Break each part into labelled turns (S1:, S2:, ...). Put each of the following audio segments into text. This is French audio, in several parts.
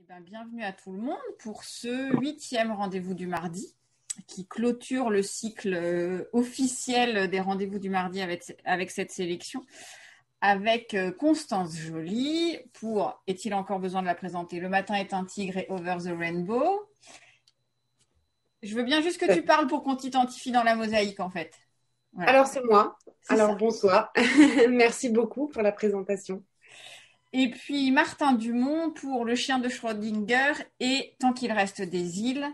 S1: Bienvenue à tout le monde pour ce 8e rendez-vous du mardi qui clôture le cycle officiel des rendez-vous du mardi avec cette sélection avec Constance Joly pour Est-il encore besoin de la présenter? Le matin est un tigre et Over the Rainbow. Je veux bien juste que tu parles pour qu'on t'identifie dans la mosaïque en fait.
S2: Voilà. Alors c'est moi. Alors
S1: ça.
S2: Bonsoir. Merci beaucoup pour la présentation.
S1: Et puis Martin Dumont pour Le chien de Schrödinger et Tant qu'il reste des îles.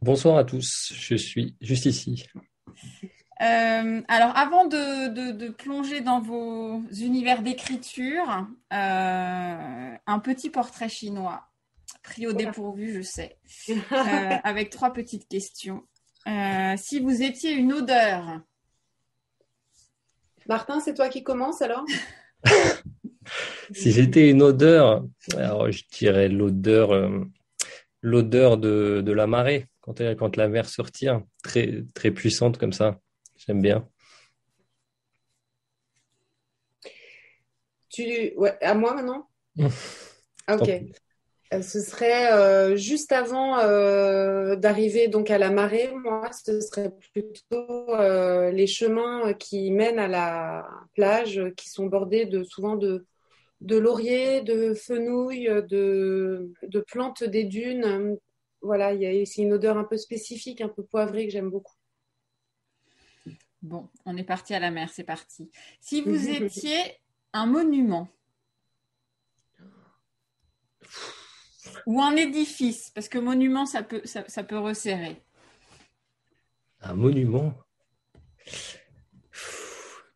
S3: Bonsoir à tous, je suis juste ici.
S1: Alors avant de plonger dans vos univers d'écriture, un petit portrait chinois, pris au dépourvu, je sais, avec 3 petites questions. Si vous étiez une odeur.
S2: Martin, c'est toi qui commence alors?
S3: Si j'étais une odeur, alors je dirais l'odeur de la marée, quand la mer se retire, très, très puissante comme ça. J'aime bien.
S2: Ouais, à moi maintenant? Ok. Ce serait juste avant d'arriver donc à la marée. Moi, ce serait plutôt les chemins qui mènent à la plage, qui sont bordés souvent de lauriers, de fenouil, de plantes des dunes. Voilà, c'est une odeur un peu spécifique, un peu poivrée que j'aime beaucoup.
S1: Bon, on est parti à la mer, c'est parti. Si vous étiez un monument ou un édifice, parce que monument, ça peut resserrer.
S3: Un monument?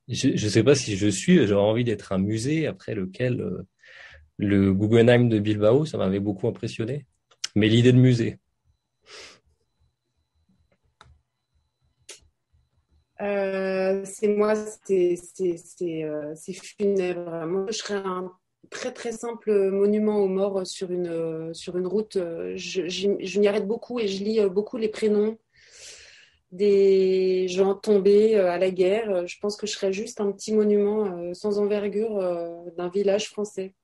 S3: Je ne sais pas si j'aurais envie d'être un musée après lequel le Guggenheim de Bilbao, ça m'avait beaucoup impressionné. Mais l'idée de musée.
S2: C'est moi, c'est funèbre. Moi, je serais un très très simple monument aux morts sur une route. Je m'y arrête beaucoup et je lis beaucoup les prénoms des gens tombés à la guerre. Je pense que je serais juste un petit monument sans envergure d'un village français.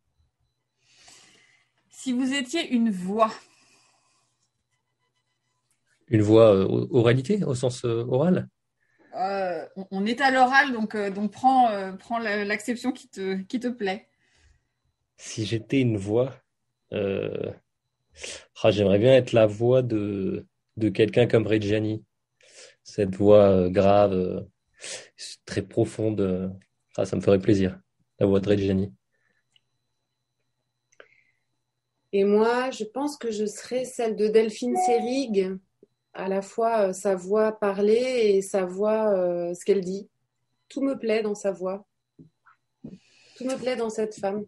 S1: Si vous étiez une voix.
S3: Une voix oralité, au sens oral?
S1: On est à l'oral, donc prends l'acception qui te plaît.
S3: Si j'étais une voix, j'aimerais bien être la voix de quelqu'un comme Reggiani. Cette voix grave, très profonde. Ça me ferait plaisir, la voix de Reggiani.
S2: Et moi, je pense que je serais celle de Delphine Seyrig, à la fois sa voix parlée et sa voix, ce qu'elle dit. Tout me plaît dans sa voix. Tout me plaît dans cette femme.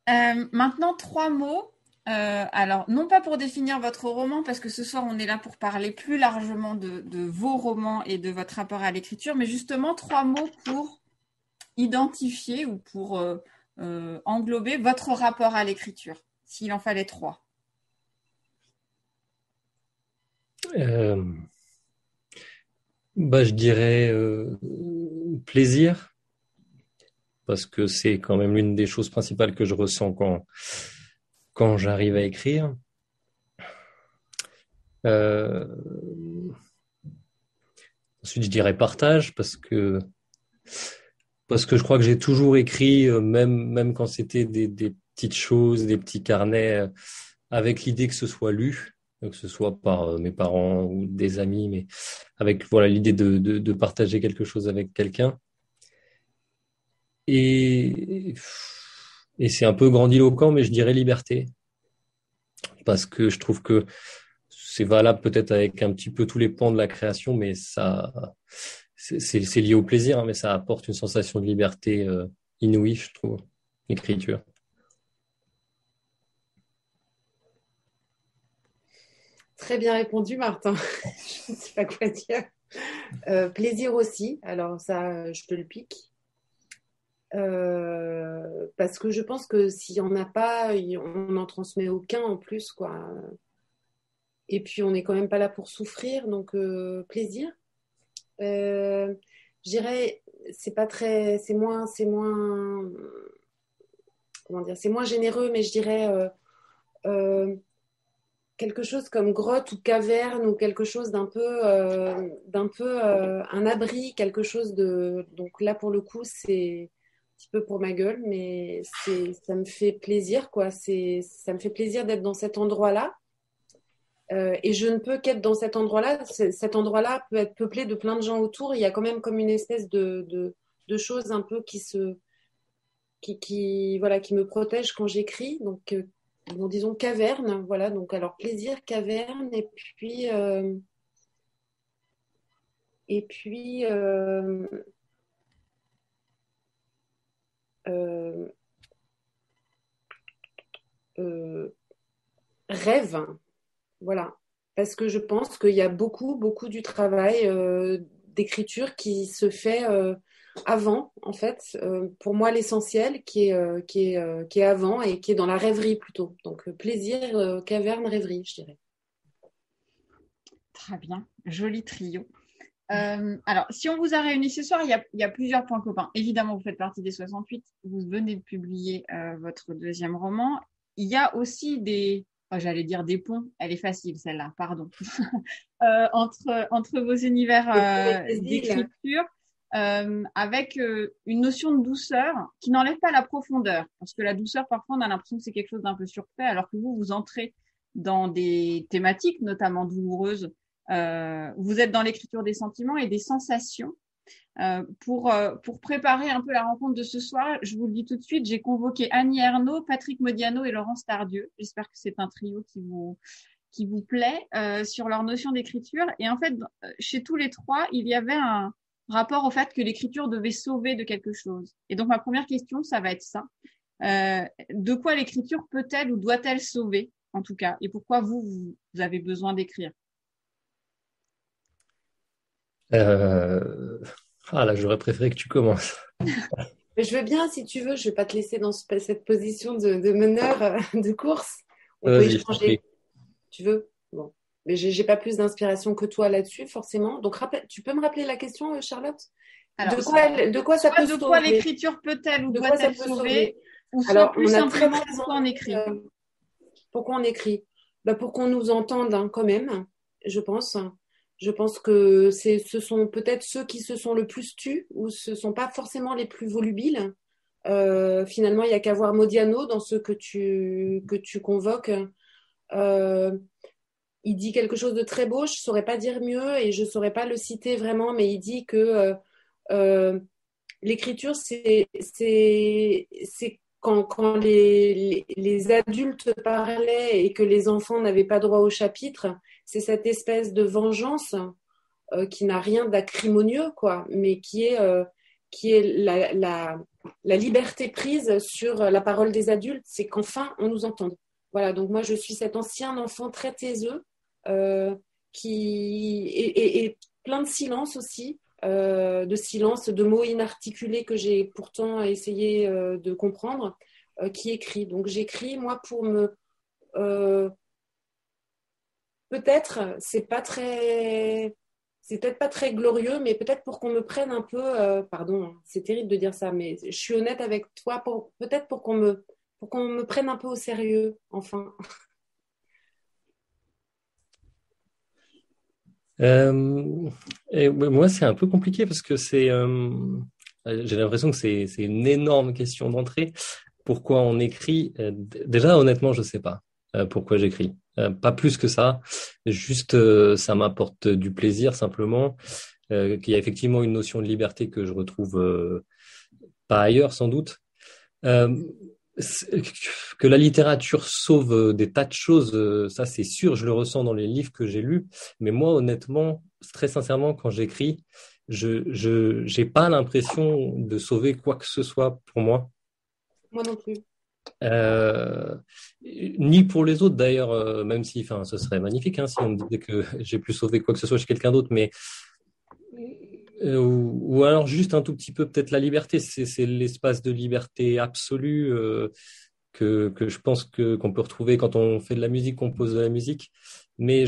S1: Maintenant, 3 mots. Alors, non pas pour définir votre roman, parce que ce soir, on est là pour parler plus largement de vos romans et de votre rapport à l'écriture, mais justement, 3 mots pour identifier ou pour englober votre rapport à l'écriture, s'il en fallait 3.
S3: Je dirais plaisir, parce que c'est quand même l'une des choses principales que je ressens quand j'arrive à écrire. Ensuite, je dirais partage, parce que je crois que j'ai toujours écrit, même quand c'était des petites choses, des petits carnets, avec l'idée que ce soit lu, que ce soit par mes parents ou des amis, mais avec l'idée de partager quelque chose avec quelqu'un. Et c'est un peu grandiloquent, mais je dirais liberté, parce que je trouve que c'est valable peut-être avec un petit peu tous les pans de la création, mais c'est lié au plaisir, hein, mais ça apporte une sensation de liberté inouïe, je trouve, l'écriture.
S2: Très bien répondu, Martin. Je ne sais pas quoi dire. Plaisir aussi. Alors ça, je te le pique. Parce que je pense que s'il n'y en a pas, on n'en transmet aucun en plus, quoi. Et puis, on n'est quand même pas là pour souffrir, donc plaisir. Je dirais, c'est pas très, c'est moins comment dire, c'est moins généreux, mais je dirais quelque chose comme grotte ou caverne ou quelque chose un abri, quelque chose de. Donc là, pour le coup, c'est un petit peu pour ma gueule, mais ça me fait plaisir, quoi. Ça me fait plaisir d'être dans cet endroit-là. Et je ne peux qu'être dans cet endroit-là. Cet endroit-là peut être peuplé de plein de gens autour. Il y a quand même comme une espèce de choses un peu voilà, qui me protègent quand j'écris. Donc, bon, disons caverne, voilà. Donc, alors plaisir, caverne, et puis euh, euh, rêve, voilà. Parce que je pense qu'il y a beaucoup, beaucoup du travail d'écriture qui se fait avant, en fait. Pour moi, l'essentiel qui est avant et qui est dans la rêverie plutôt. Donc, plaisir, caverne, rêverie, je dirais.
S1: Très bien, joli trio. Alors, si on vous a réunis ce soir, il y a plusieurs points communs. Évidemment, vous faites partie des 68. Vous venez de publier votre deuxième roman. Il y a aussi j'allais dire des ponts. Elle est facile, celle-là, pardon. Entre vos univers d'écriture, avec une notion de douceur qui n'enlève pas la profondeur. Parce que la douceur, parfois, on a l'impression que c'est quelque chose d'un peu surfait, alors que vous entrez dans des thématiques, notamment douloureuses. Vous êtes dans l'écriture des sentiments et des sensations. Pour préparer un peu la rencontre de ce soir, je vous le dis tout de suite, j'ai convoqué Annie Ernaux, Patrick Modiano et Laurence Tardieu. J'espère que c'est un trio qui vous plaît sur leur notion d'écriture. Et en fait, chez tous les trois, il y avait un rapport au fait que l'écriture devait sauver de quelque chose. Et donc, ma première question, ça va être ça. De quoi l'écriture peut-elle ou doit-elle sauver, en tout cas? Et pourquoi vous avez besoin d'écrire?
S3: Ah là, j'aurais préféré que tu commences.
S2: Mais je veux bien, si tu veux, je vais pas te laisser dans cette position de meneur de course. On peut
S3: Vas-y, je t'en prie.
S2: échanger. Tu veux? Bon. Mais j'ai pas plus d'inspiration que toi là-dessus, forcément. Donc, tu peux me rappeler la question, Charlotte?
S1: Alors,
S2: De quoi ça peut
S1: de quoi
S2: sauver?
S1: l'écriture peut-elle ou
S2: De quoi ça
S1: doit-elle
S2: peut
S1: sauver?
S2: sauver?
S1: Ou soit
S2: Alors,
S1: plus
S2: on a
S1: simplement
S2: très
S1: pourquoi on écrit?
S2: Pourquoi on écrit? Bah, pour qu'on nous entende hein, quand même, je pense. Je pense que ce sont peut-être ceux qui se sont le plus tus ou ce sont pas forcément les plus volubiles. Finalement, il n'y a qu'à voir Modiano dans ceux que tu convoques. Euh, il dit quelque chose de très beau, je ne saurais pas dire mieux et je ne saurais pas le citer vraiment, mais il dit que euh, l'écriture, c'est quand les adultes parlaient et que les enfants n'avaient pas droit au chapitre, c'est cette espèce de vengeance qui n'a rien d'acrimonieux, quoi, mais qui est la liberté prise sur la parole des adultes, c'est qu'enfin on nous entende. Voilà, donc moi je suis cet ancien enfant très taiseux euh, et plein de silence aussi, de silence, de mots inarticulés que j'ai pourtant essayé de comprendre, qui écrit. Donc j'écris moi pour me peut-être c'est peut-être pas très glorieux, mais peut-être pour qu'on me prenne un peu, pardon, hein, c'est terrible de dire ça, mais je suis honnête avec toi, peut-être pour qu'on me prenne un peu au sérieux, enfin.
S3: Euh, et moi, c'est un peu compliqué parce que j'ai l'impression que c'est une énorme question d'entrée. Pourquoi on écrit? Déjà, honnêtement, je sais pas pourquoi j'écris. Pas plus que ça. Juste, ça m'apporte du plaisir simplement. Qu'il y a effectivement une notion de liberté que je retrouve pas ailleurs, sans doute. Euh, que la littérature sauve des tas de choses, ça c'est sûr, je le ressens dans les livres que j'ai lus. Mais moi, honnêtement, très sincèrement, quand j'écris, j'ai pas l'impression de sauver quoi que ce soit pour moi.
S2: Moi non plus.
S3: Euh, Ni pour les autres d'ailleurs, même si, enfin, ce serait magnifique hein, si on me disait que j'ai pu sauver quoi que ce soit chez quelqu'un d'autre, mais ou alors juste un tout petit peu peut-être la liberté, c'est l'espace de liberté absolue que je pense qu'on peut retrouver quand on fait de la musique, qu'on pose de la musique. Mais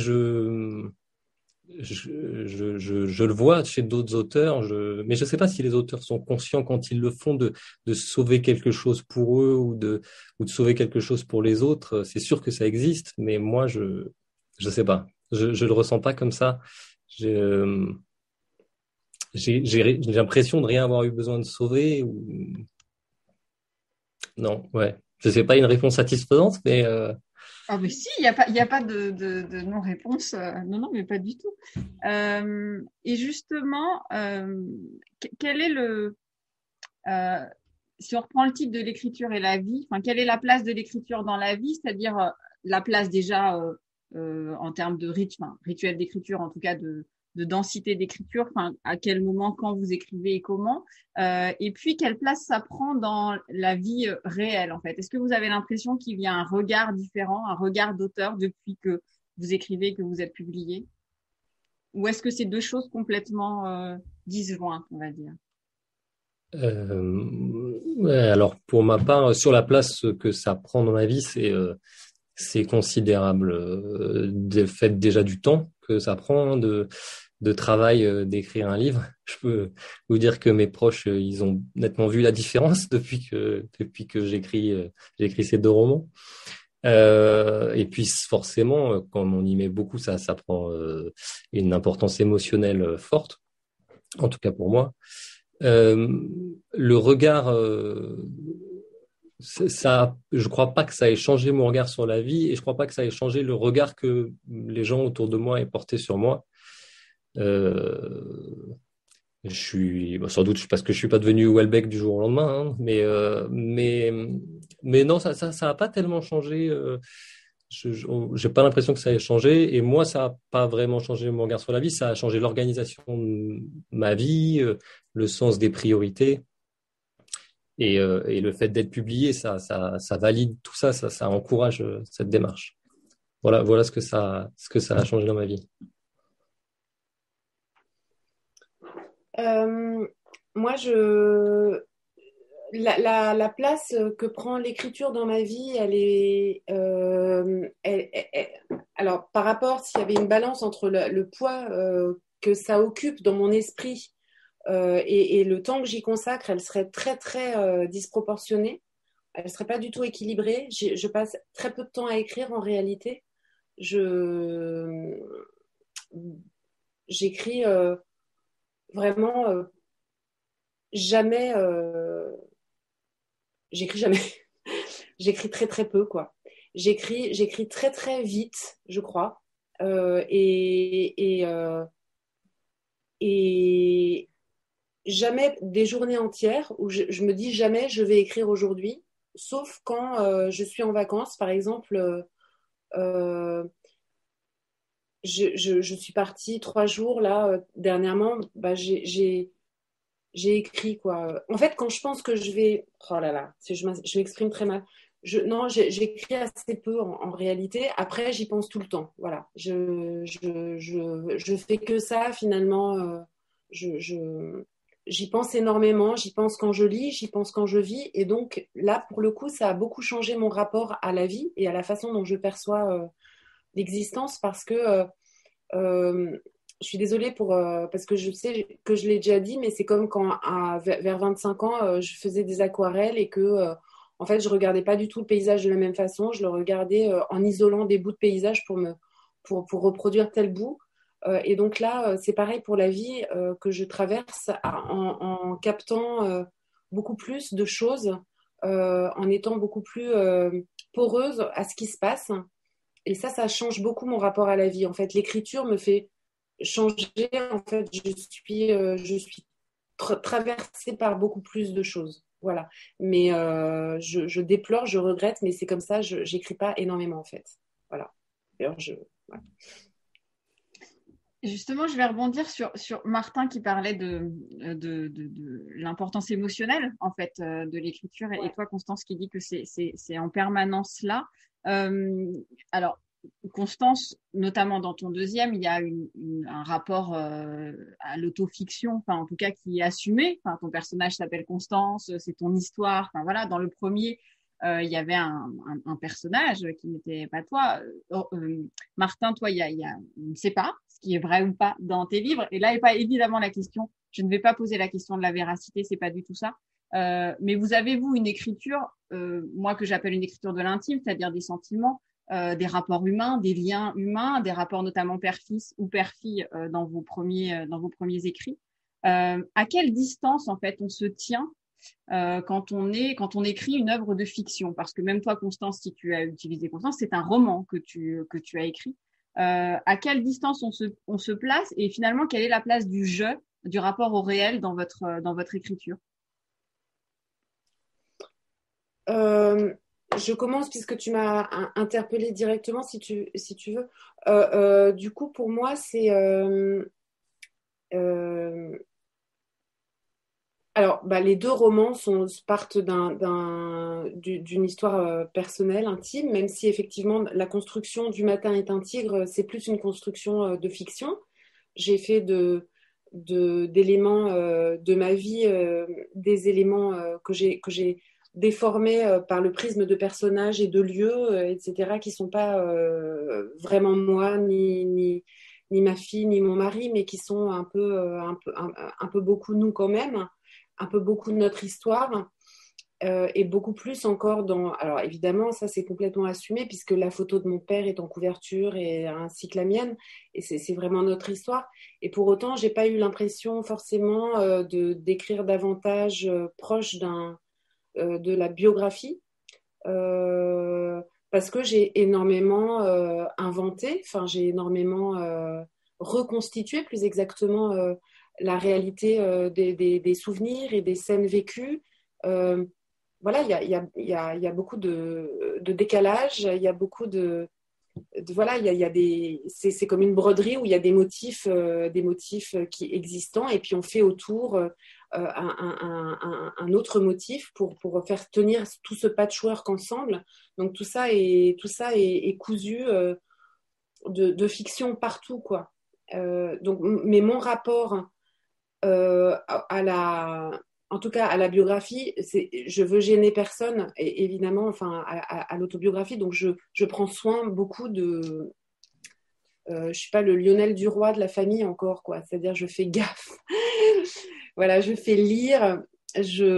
S3: je le vois chez d'autres auteurs, mais je ne sais pas si les auteurs sont conscients quand ils le font de sauver quelque chose pour eux ou de sauver quelque chose pour les autres. C'est sûr que ça existe, mais moi, je sais pas. Je le ressens pas comme ça. J'ai j'ai l'impression de rien avoir eu besoin de sauver. Non, ouais. Je sais pas une réponse satisfaisante, mais
S1: Ah, mais si, il y a pas de non-réponse. Non, non, mais pas du tout. Et justement, quel est si on reprend le titre de l'écriture et la vie, enfin, quelle est la place de l'écriture dans la vie, c'est-à-dire la place déjà en termes de rituel d'écriture, en tout cas de densité d'écriture, enfin, à quel moment, quand vous écrivez et comment, et puis quelle place ça prend dans la vie réelle, en fait. Est-ce que vous avez l'impression qu'il y a un regard différent, un regard d'auteur depuis que vous écrivez, que vous êtes publié, ou est-ce que c'est deux choses complètement disjointes, on va dire?
S3: ouais, alors pour ma part, sur la place que ça prend dans ma vie, c'est considérable. Du fait déjà du temps que ça prend, de travail d'écrire un livre. Je peux vous dire que mes proches, ils ont nettement vu la différence depuis que j'écris ces deux romans. Et puis forcément, quand on y met beaucoup, ça prend une importance émotionnelle forte, en tout cas pour moi. Euh, le regard, je crois pas que ça ait changé mon regard sur la vie et je crois pas que ça ait changé le regard que les gens autour de moi aient porté sur moi. Euh, sans doute parce que je suis pas devenu Houellebecq du jour au lendemain, hein, mais non, ça a pas tellement changé. J'ai pas l'impression que ça ait changé et moi, ça a pas vraiment changé mon regard sur la vie. Ça a changé l'organisation de ma vie, le sens des priorités. Et le fait d'être publié, ça valide tout ça, ça encourage cette démarche. Voilà ce que ça a changé dans ma vie.
S2: Euh, Moi, la place que prend l'écriture dans ma vie, elle est, alors par rapport, s'il y avait une balance entre le poids que ça occupe dans mon esprit et le temps que j'y consacre, elle serait très très disproportionnée. Elle serait pas du tout équilibrée. Je passe très peu de temps à écrire en réalité. Je j'écris vraiment jamais. J'écris jamais. J'écris très très peu, quoi. J'écris très très vite, je crois. Et jamais des journées entières où je me dis jamais je vais écrire aujourd'hui, sauf quand je suis en vacances. Par exemple, euh, je suis partie 3 jours là dernièrement. Bah, j'ai écrit quoi. En fait, quand je pense que je vais, oh là là, je m'exprime très mal. Non, j'écris assez peu en réalité. Après, j'y pense tout le temps. Voilà, je fais que ça finalement. J'y pense énormément. J'y pense quand je lis, j'y pense quand je vis. Et donc là, pour le coup, ça a beaucoup changé mon rapport à la vie et à la façon dont je perçois l'existence parce que euh, je suis désolée parce que je sais que je l'ai déjà dit, mais c'est comme quand vers 25 ans, je faisais des aquarelles et que en fait, je regardais pas du tout le paysage de la même façon. Je le regardais en isolant des bouts de paysage pour reproduire tel bout. Et donc là, c'est pareil pour la vie que je traverse en captant beaucoup plus de choses, en étant beaucoup plus poreuse à ce qui se passe. Et ça change beaucoup mon rapport à la vie. En fait, l'écriture me fait changer. En fait, je suis traversée par beaucoup plus de choses. Voilà. Mais je déplore, je regrette, mais c'est comme ça, je n'écris pas énormément, en fait. Voilà. D'ailleurs, voilà.
S1: Justement, je vais rebondir sur Martin qui parlait de l'importance émotionnelle en fait de l'écriture et toi, Constance, qui dit que c'est en permanence là. Alors, Constance, notamment dans ton deuxième, il y a un rapport à l'autofiction, enfin en tout cas qui est assumé. Enfin, ton personnage s'appelle Constance, c'est ton histoire. Enfin voilà, dans le premier, il y avait un personnage qui n'était pas toi. Martin, toi, on ne sait pas ce qui est vrai ou pas dans tes livres. Et là n'est pas évidemment la question. Je ne vais pas poser la question de la véracité, c'est pas du tout ça. Mais vous avez, vous, une écriture, moi que j'appelle une écriture de l'intime, c'est-à-dire des sentiments, des rapports humains, des liens humains, des rapports notamment père-fils ou père-fille dans vos premiers écrits. À quelle distance, en fait, on se tient quand on écrit une œuvre de fiction? Parce que même toi, Constance, si tu as utilisé Constance, c'est un roman que tu as écrit. À quelle distance on se place et finalement, quelle est la place du jeu, du rapport au réel dans votre écriture?
S2: Je commence puisque tu m'as interpellée directement, si tu veux. Du coup, pour moi, c'est alors, les deux romans partent d'une histoire personnelle, intime, même si effectivement la construction du Matin est un tigre, c'est plus une construction de fiction. J'ai fait d'éléments de ma vie, des éléments que j'ai déformés par le prisme de personnages et de lieux, etc., qui sont pas vraiment moi, ni ma fille, ni mon mari, mais qui sont un peu beaucoup nous quand même, un peu beaucoup de notre histoire. Et beaucoup plus encore Alors évidemment, ça c'est complètement assumé puisque la photo de mon père est en couverture et ainsi que la mienne, et c'est vraiment notre histoire. Et pour autant, j'ai pas eu l'impression forcément d'écrire davantage proche de la biographie, parce que j'ai énormément inventé, enfin j'ai énormément reconstitué plus exactement la réalité des souvenirs et des scènes vécues. Voilà, il y a beaucoup de décalage, il y a beaucoup voilà, il y a c'est comme une broderie où il y a des motifs qui existants, et puis on fait autour un autre motif pour faire tenir tout ce patchwork ensemble. Donc tout ça est cousu de fiction partout, quoi. Donc, mais mon rapport en tout cas à la biographie, je veux gêner personne, et évidemment, enfin à l'autobiographie, donc je prends soin beaucoup de je suis pas le Lionel Duroy de la famille encore, quoi. C'est-à-dire, je fais gaffe. Voilà, je fais lire, je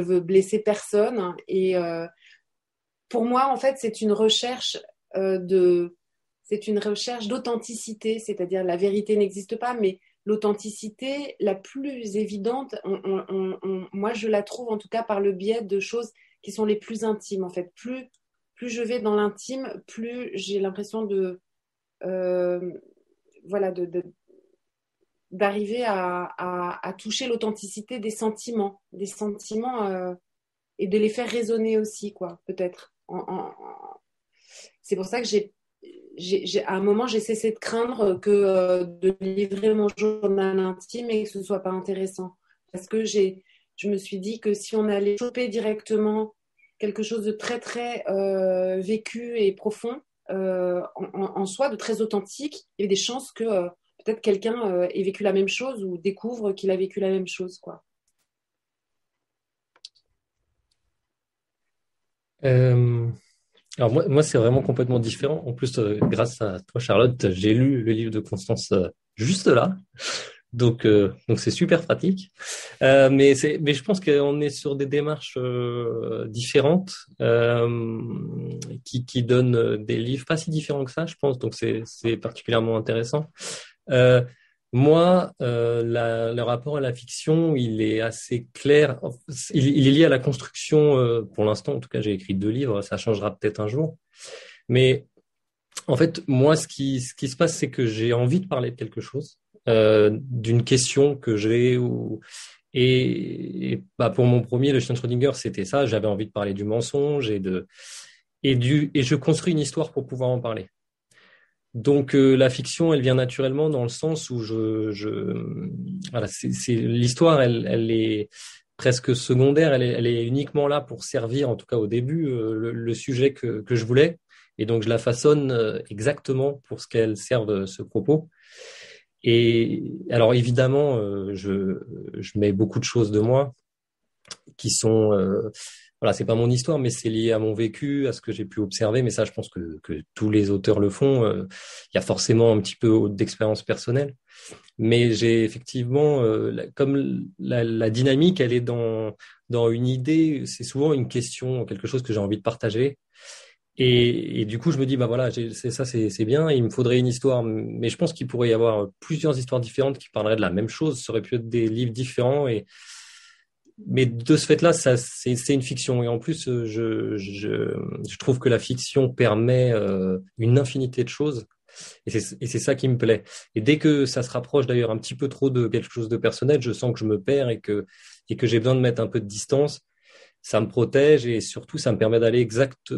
S2: veux blesser personne, et pour moi, en fait, c'est une recherche d'authenticité, c'est-à-dire la vérité n'existe pas, mais l'authenticité la plus évidente, moi je la trouve en tout cas par le biais de choses qui sont les plus intimes, en fait. Plus je vais dans l'intime, plus j'ai l'impression voilà, d'arriver à toucher l'authenticité des sentiments, et de les faire résonner aussi, quoi, peut-être. C'est pour ça que à un moment, j'ai cessé de craindre de livrer mon journal intime et que ce soit pas intéressant. Parce que je me suis dit que si on allait choper directement quelque chose de très, très vécu et profond en soi, de très authentique, il y a des chances que peut-être quelqu'un ait vécu la même chose ou découvre qu'il a vécu la même chose, quoi.
S3: Alors moi c'est vraiment complètement différent. En plus, grâce à toi, Charlotte, j'ai lu le livre de Constance juste là. Donc c'est super pratique. Mais je pense qu'on est sur des démarches différentes qui donnent des livres pas si différents que ça, je pense. Donc c'est particulièrement intéressant. Moi, le rapport à la fiction, il est assez clair. Il est lié à la construction. Pour l'instant, en tout cas, j'ai écrit 2 livres. Ça changera peut-être un jour. Mais en fait, moi, ce qui se passe, c'est que j'ai envie de parler de quelque chose, d'une question que j'ai. Et pour mon premier, le chien de Schrödinger, c'était ça. J'avais envie de parler du mensonge et je construis une histoire pour pouvoir en parler. Donc la fiction, elle vient naturellement dans le sens où voilà, c'est l'histoire, elle est presque secondaire, elle est uniquement là pour servir, en tout cas au début, le sujet que je voulais, et donc je la façonne exactement pour ce qu'elle serve, ce propos. Et alors évidemment, je mets beaucoup de choses de moi qui sont voilà, c'est pas mon histoire, mais c'est lié à mon vécu, à ce que j'ai pu observer. Mais ça, je pense que tous les auteurs le font. Il y a forcément un petit peu d'expérience personnelle. Mais j'ai effectivement, comme la dynamique, elle est dans une idée, c'est souvent une question, quelque chose que j'ai envie de partager. Et du coup, je me dis, bah voilà, c'est ça, c'est bien. Il me faudrait une histoire, mais je pense qu'il pourrait y avoir plusieurs histoires différentes qui parleraient de la même chose. Ça aurait pu être des livres différents. Mais de ce fait-là, ça, c'est une fiction. Et en plus, je trouve que la fiction permet une infinité de choses. Et c'est ça qui me plaît. Et dès que ça se rapproche d'ailleurs un petit peu trop de quelque chose de personnel, je sens que je me perds et que j'ai besoin de mettre un peu de distance. Ça me protège et surtout, ça me permet d'aller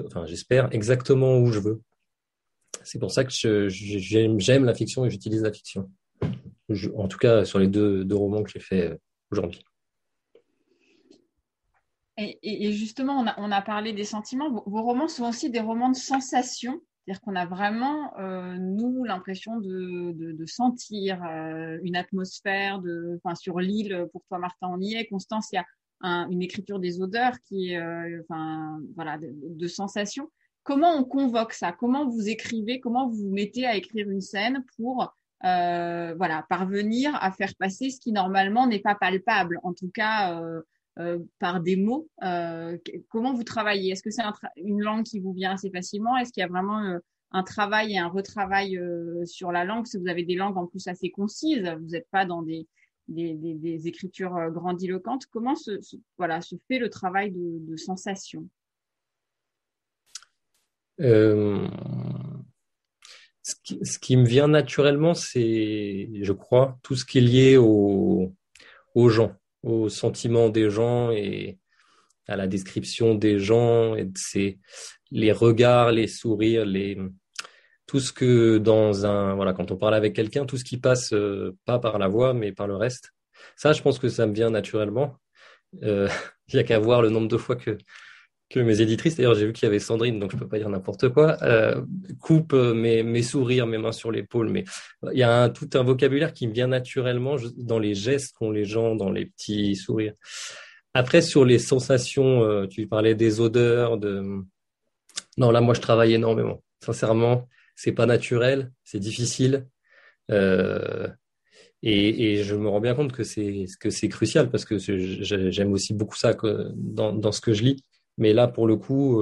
S3: enfin, j'espère, exactement où je veux. C'est pour ça que j'aime la fiction et j'utilise la fiction. En tout cas, sur les deux romans que j'ai faits aujourd'hui.
S1: Et justement, on a parlé des sentiments. Vos romans sont aussi des romans de sensations. C'est-à-dire qu'on a vraiment, nous, l'impression de sentir une atmosphère. Enfin, sur l'île, pour toi, Martin, on y est. Constance, il y a une écriture des odeurs qui est, enfin, voilà, de sensations. Comment on convoque ça? Comment vous écrivez? Comment vous vous mettez à écrire une scène pour voilà, parvenir à faire passer ce qui normalement n'est pas palpable, en tout cas par des mots. Comment vous travaillez? Est-ce que c'est une langue qui vous vient assez facilement? Est-ce qu'il y a vraiment un travail et un retravail sur la langue? Parce que vous avez des langues en plus assez concises, vous n'êtes pas dans des écritures grandiloquentes. Comment voilà, se fait le travail de sensation?
S3: Euh, ce qui me vient naturellement, c'est, je crois, tout ce qui est lié aux gens, aux sentiments des gens et à la description des gens, et c'est les regards, les sourires, tout ce que voilà, quand on parle avec quelqu'un, tout ce qui passe pas par la voix, mais par le reste. Ça, je pense que ça me vient naturellement. Il y a qu'à voir le nombre de fois que mes éditrices, d'ailleurs, j'ai vu qu'il y avait Sandrine, donc je peux pas dire n'importe quoi, coupent mes sourires, mes mains sur l'épaule, mais il y a tout un vocabulaire qui me vient naturellement dans les gestes qu'ont les gens, dans les petits sourires. Après, sur les sensations, tu parlais des odeurs, non, là, moi, je travaille énormément. Sincèrement, c'est pas naturel, c'est difficile, euh, et je me rends bien compte que c'est crucial parce que j'aime aussi beaucoup ça dans ce que je lis. Mais là, pour le coup,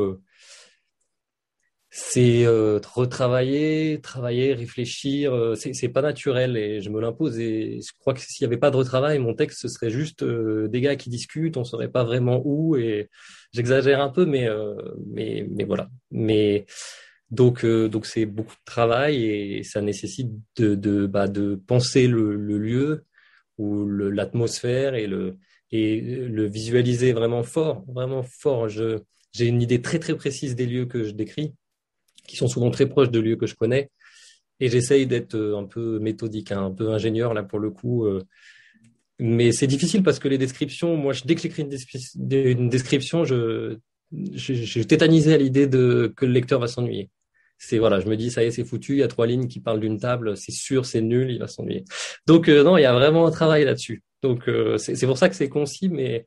S3: c'est retravailler, travailler, réfléchir. C'est pas naturel et je me l'impose. Et je crois que s'il y avait pas de retravail, mon texte ce serait juste des gars qui discutent. On saurait pas vraiment où. Et j'exagère un peu, mais voilà. Mais donc c'est beaucoup de travail et ça nécessite de penser le lieu ou l'atmosphère et le visualiser vraiment fort, vraiment fort. J'ai une idée très très précise des lieux que je décris, qui sont souvent très proches de lieux que je connais, et j'essaye d'être un peu méthodique, hein, un peu ingénieur là pour le coup. Mais c'est difficile parce que les descriptions, moi, dès que j'écris une description, je suis tétanisé à l'idée que le lecteur va s'ennuyer. C'est voilà, je me dis ça y est, c'est foutu. Il y a 3 lignes qui parlent d'une table, c'est sûr, c'est nul, il va s'ennuyer. Donc non, il y a vraiment un travail là-dessus. Donc c'est pour ça que c'est concis, mais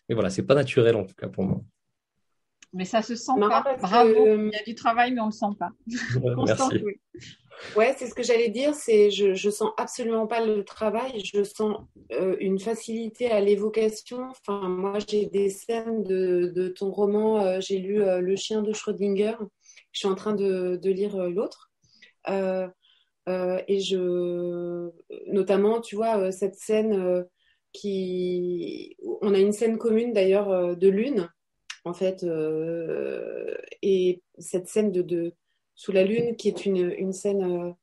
S3: voilà, c'est pas naturel en tout cas pour moi.
S1: Mais ça se sent
S2: Marrant
S1: pas.
S2: parce
S1: Bravo.
S2: que,
S1: Il y a du travail, mais on le sent pas. Constance,
S3: Merci.
S1: oui.
S2: ouais, c'est ce que j'allais dire, c'est je sens absolument pas le travail, je sens une facilité à l'évocation. Enfin, moi, j'ai des scènes de ton roman, j'ai lu Le chien de Schrödinger, je suis en train de lire l'autre. Euh, et notamment, tu vois, cette scène on a une scène commune d'ailleurs de lune, en fait, et cette scène sous la lune qui est une scène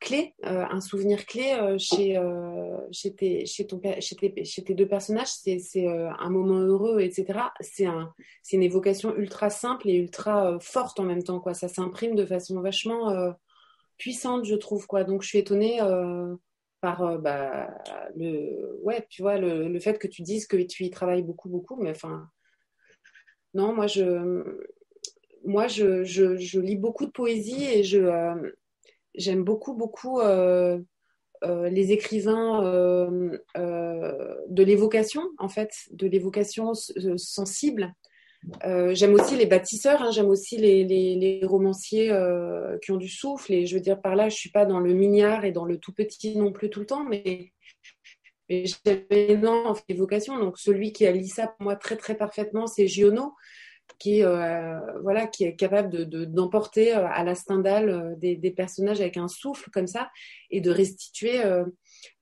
S2: clé, un souvenir clé chez tes deux personnages, c'est un moment heureux, etc. C'est une évocation ultra simple et ultra forte en même temps, quoi. Ça s'imprime de façon vachement puissante, je trouve, quoi. Donc je suis étonnée par ouais, tu vois, le fait que tu dises que tu y travailles beaucoup, beaucoup, mais enfin, non, je lis beaucoup de poésie et j'aime beaucoup, beaucoup les écrivains de l'évocation, en fait, de l'évocation sensible. J'aime aussi les bâtisseurs, hein, j'aime aussi les romanciers qui ont du souffle. Et je veux dire par là, je suis pas dans le mignard et dans le tout petit non plus tout le temps, mais j'aime énormément l'évocation. Donc celui qui a lu ça pour moi très très parfaitement, c'est Giono, qui voilà, qui est capable d'emporter à la Stendhal des personnages avec un souffle comme ça et de restituer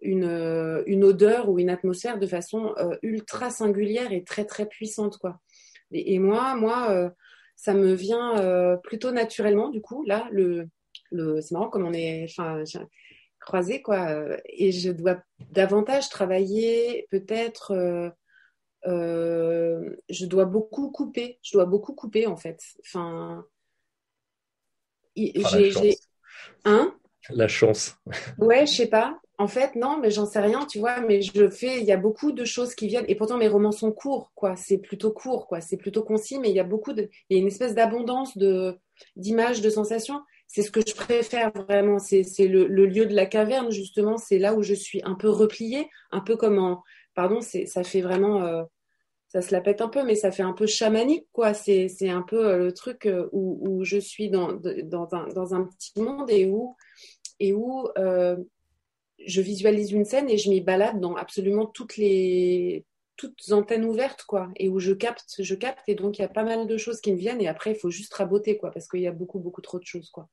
S2: une odeur ou une atmosphère de façon ultra singulière et très très puissante, quoi. Et moi, ça me vient plutôt naturellement, du coup. Là, c'est marrant comme on est croisés, quoi. Et je dois davantage travailler, peut-être. Je dois beaucoup couper. Je dois beaucoup couper, en fait. Enfin,
S3: La chance.
S2: Hein?
S3: La chance.
S2: Ouais, je sais pas. En fait, non, mais j'en sais rien, tu vois. Mais il y a beaucoup de choses qui viennent. Et pourtant, mes romans sont courts, quoi. C'est plutôt court, quoi. C'est plutôt concis, mais il y a il y a une espèce d'abondance d'images, de sensations. C'est ce que je préfère vraiment. C'est le lieu de la caverne, justement. C'est là où je suis un peu repliée, un peu pardon, ça fait vraiment, ça se la pète un peu, mais ça fait un peu chamanique, quoi. C'est un peu le truc où je suis dans un petit monde et où je visualise une scène et je m'y balade dans absolument toutes antennes ouvertes, quoi, et où je capte, et donc il y a pas mal de choses qui me viennent et après il faut juste raboter, quoi, parce qu'il y a beaucoup, beaucoup trop de choses, quoi.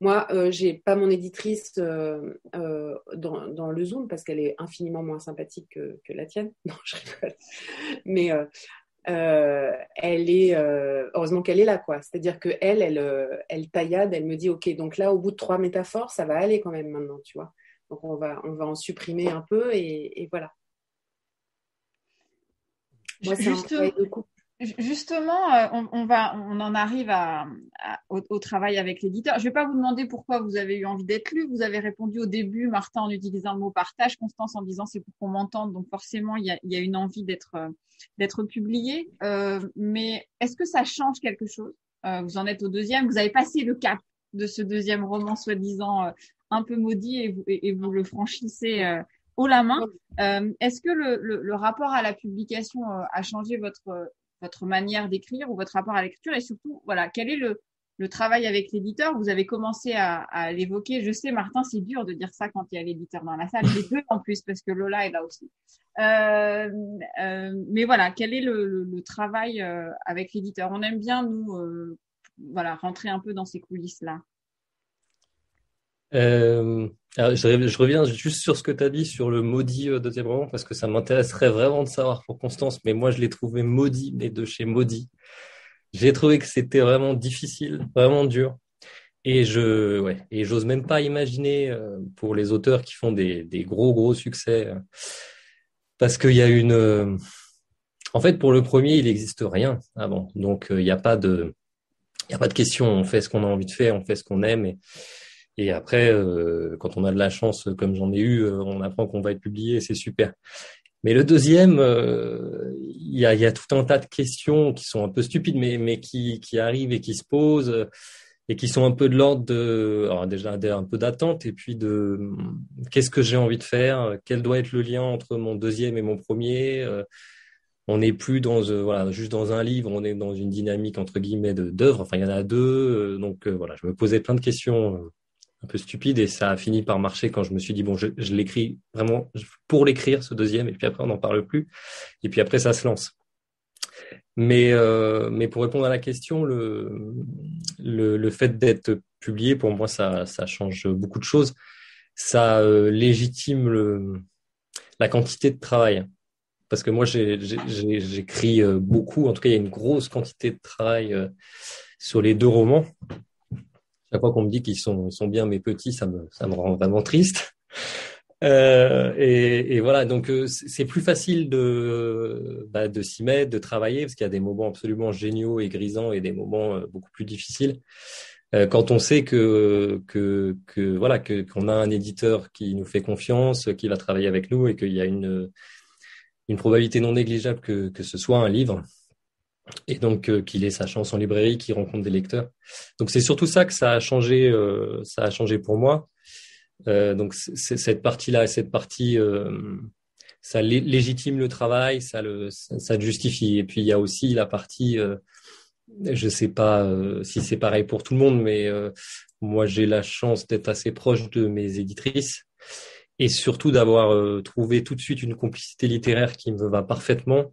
S2: Moi, j'ai pas mon éditrice dans le Zoom parce qu'elle est infiniment moins sympathique que la tienne. Non, je rigole. Mais elle est heureusement qu'elle est là, quoi. C'est-à-dire que elle taillade, elle me dit ok, donc là au bout de 3 métaphores, ça va aller quand même maintenant, tu vois. Donc on va en supprimer un peu et voilà. Moi, c'est un travail de couple.
S1: Justement, on en arrive au travail avec l'éditeur. Je ne vais pas vous demander pourquoi vous avez eu envie d'être lu. Vous avez répondu au début, Martin, en utilisant le mot partage, Constance en disant c'est pour qu'on m'entende. Donc forcément, il y a une envie d'être publié. Mais est-ce que ça change quelque chose? Vous en êtes au deuxième. Vous avez passé le cap de ce deuxième roman soi-disant un peu maudit et vous le franchissez haut la main. Est-ce que le rapport à la publication a changé votre manière d'écrire ou votre rapport à l'écriture et surtout, voilà, quel est le travail avec l'éditeur? Vous avez commencé à l'évoquer. Je sais, Martin, c'est dur de dire ça quand il y a l'éditeur dans la salle. Les deux en plus, parce que Lola est là aussi. Mais voilà, quel est le travail avec l'éditeur? On aime bien, nous, voilà, rentrer un peu dans ces coulisses-là.
S3: Alors, je reviens juste sur ce que tu as dit sur le maudit deuxième roman parce que ça m'intéresserait vraiment de savoir pour Constance, mais moi je l'ai trouvé maudit, mais de chez maudit. J'ai trouvé que c'était vraiment difficile, vraiment dur. Et j'ose même pas imaginer pour les auteurs qui font des gros succès, parce qu'il y a en fait, pour le premier, il n'existe rien avant, donc il n'y a pas de question. On fait ce qu'on a envie de faire, on fait ce qu'on aime, et après, quand on a de la chance, comme j'en ai eu, on apprend qu'on va être publié, c'est super. Mais le deuxième, il y a tout un tas de questions qui sont un peu stupides, mais qui arrivent et qui se posent et qui sont un peu de l'ordre alors déjà un peu d'attente et puis qu'est-ce que j'ai envie de faire, quel doit être le lien entre mon deuxième et mon premier. On n'est plus juste dans un livre, on est dans une dynamique entre guillemets d'œuvre. Enfin, il y en a deux, donc voilà, je me posais plein de questions un peu stupides et ça a fini par marcher quand je me suis dit bon, je l'écris vraiment pour l'écrire ce deuxième et puis après on n'en parle plus et puis après ça se lance. Mais pour répondre à la question, le fait d'être publié, pour moi, ça change beaucoup de choses. Ça légitime la quantité de travail. Parce que moi, j'écris beaucoup. En tout cas, il y a une grosse quantité de travail sur les deux romans. Chaque fois qu'on me dit qu'ils sont bien, mes petits, ça me rend vraiment triste. Et voilà, donc c'est plus facile de s'y mettre, de travailler, parce qu'il y a des moments absolument géniaux et grisants et des moments beaucoup plus difficiles. Quand on sait qu'on a un éditeur qui nous fait confiance, qui va travailler avec nous et qu'il y a une probabilité non négligeable que ce soit un livre, et donc qu'il ait sa chance en librairie, qu'il rencontre des lecteurs. Donc c'est surtout ça que ça a changé pour moi. Donc cette partie-là, cette partie, ça légitime le travail, ça le justifie. Et puis il y a aussi la partie, je sais pas si c'est pareil pour tout le monde, mais moi j'ai la chance d'être assez proche de mes éditrices et surtout d'avoir trouvé tout de suite une complicité littéraire qui me va parfaitement,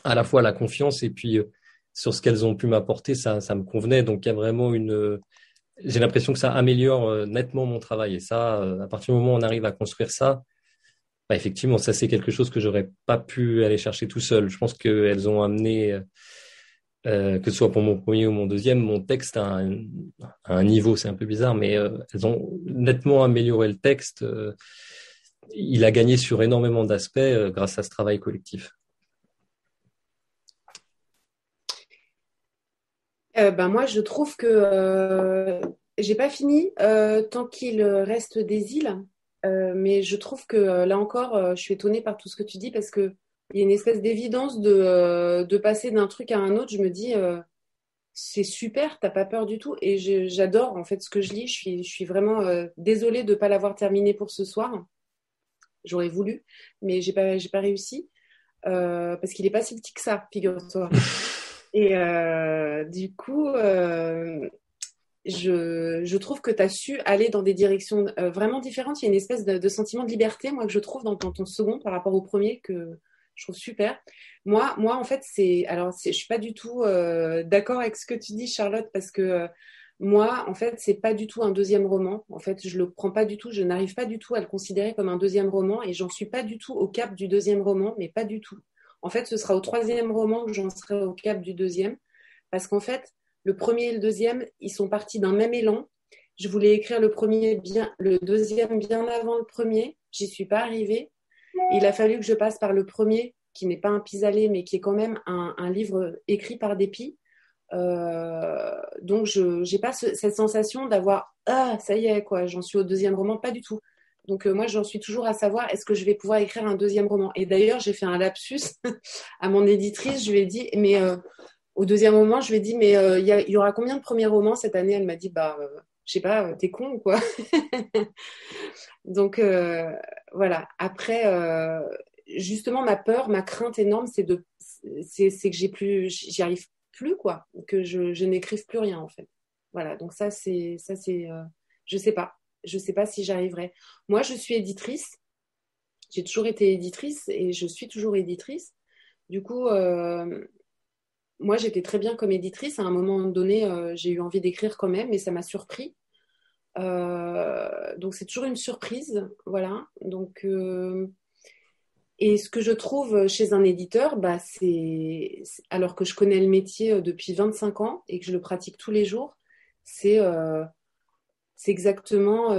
S3: à la fois la confiance et puis sur ce qu'elles ont pu m'apporter, ça me convenait. Donc il y a vraiment j'ai l'impression que ça améliore nettement mon travail. Et ça, à partir du moment où on arrive à construire ça, bah, effectivement, ça c'est quelque chose que j'aurais pas pu aller chercher tout seul. Je pense qu'elles ont amené, que ce soit pour mon premier ou mon deuxième, mon texte à un niveau, c'est un peu bizarre, mais elles ont nettement amélioré le texte. Il a gagné sur énormément d'aspects grâce à ce travail collectif.
S2: Moi, je trouve que j'ai pas fini tant qu'il reste des îles, mais je trouve que là encore, je suis étonnée par tout ce que tu dis parce que il y a une espèce d'évidence de passer d'un truc à un autre. Je me dis, c'est super, t'as pas peur du tout, et j'adore en fait ce que je lis. Je suis vraiment désolée de pas l'avoir terminé pour ce soir. J'aurais voulu, mais j'ai pas réussi parce qu'il est pas si petit que ça, figure-toi. Et du coup, je trouve que tu as su aller dans des directions vraiment différentes. Il y a une espèce de sentiment de liberté, moi, que je trouve dans ton second par rapport au premier, que je trouve super. Moi en fait, je suis pas du tout d'accord avec ce que tu dis, Charlotte, parce que moi, en fait, c'est pas du tout un deuxième roman. En fait, je le prends pas du tout, je n'arrive pas du tout à le considérer comme un deuxième roman, et j'en suis pas du tout au cap du deuxième roman, mais pas du tout. En fait, ce sera au troisième roman que j'en serai au cap du deuxième, parce qu'en fait, le premier et le deuxième, ils sont partis d'un même élan. Je voulais écrire le deuxième bien avant le premier. J'y suis pas arrivée. Il a fallu que je passe par le premier, qui n'est pas un pis-aller, mais qui est quand même un livre écrit par dépit. Donc, je n'ai pas cette sensation d'avoir ah, ça y est, quoi, j'en suis au deuxième roman, pas du tout. Donc, moi, j'en suis toujours à savoir est-ce que je vais pouvoir écrire un deuxième roman. Et d'ailleurs, j'ai fait un lapsus à mon éditrice. Je lui ai dit, mais au deuxième roman, je lui ai dit, mais il y aura combien de premiers romans cette année? Elle m'a dit, bah, je sais pas, t'es con ou quoi? Donc, voilà. Après, justement, ma peur, ma crainte énorme, c'est que j'y arrive plus, quoi, que je n'écrive plus rien, en fait. Voilà. Donc je sais pas si j'arriverai. Moi, je suis éditrice. J'ai toujours été éditrice et je suis toujours éditrice. Du coup, moi, j'étais très bien comme éditrice. À un moment donné, j'ai eu envie d'écrire quand même, mais ça m'a surpris. Donc, c'est toujours une surprise. Voilà. Donc, et ce que je trouve chez un éditeur, bah, alors que je connais le métier depuis 25 ans et que je le pratique tous les jours, c'est c'est exactement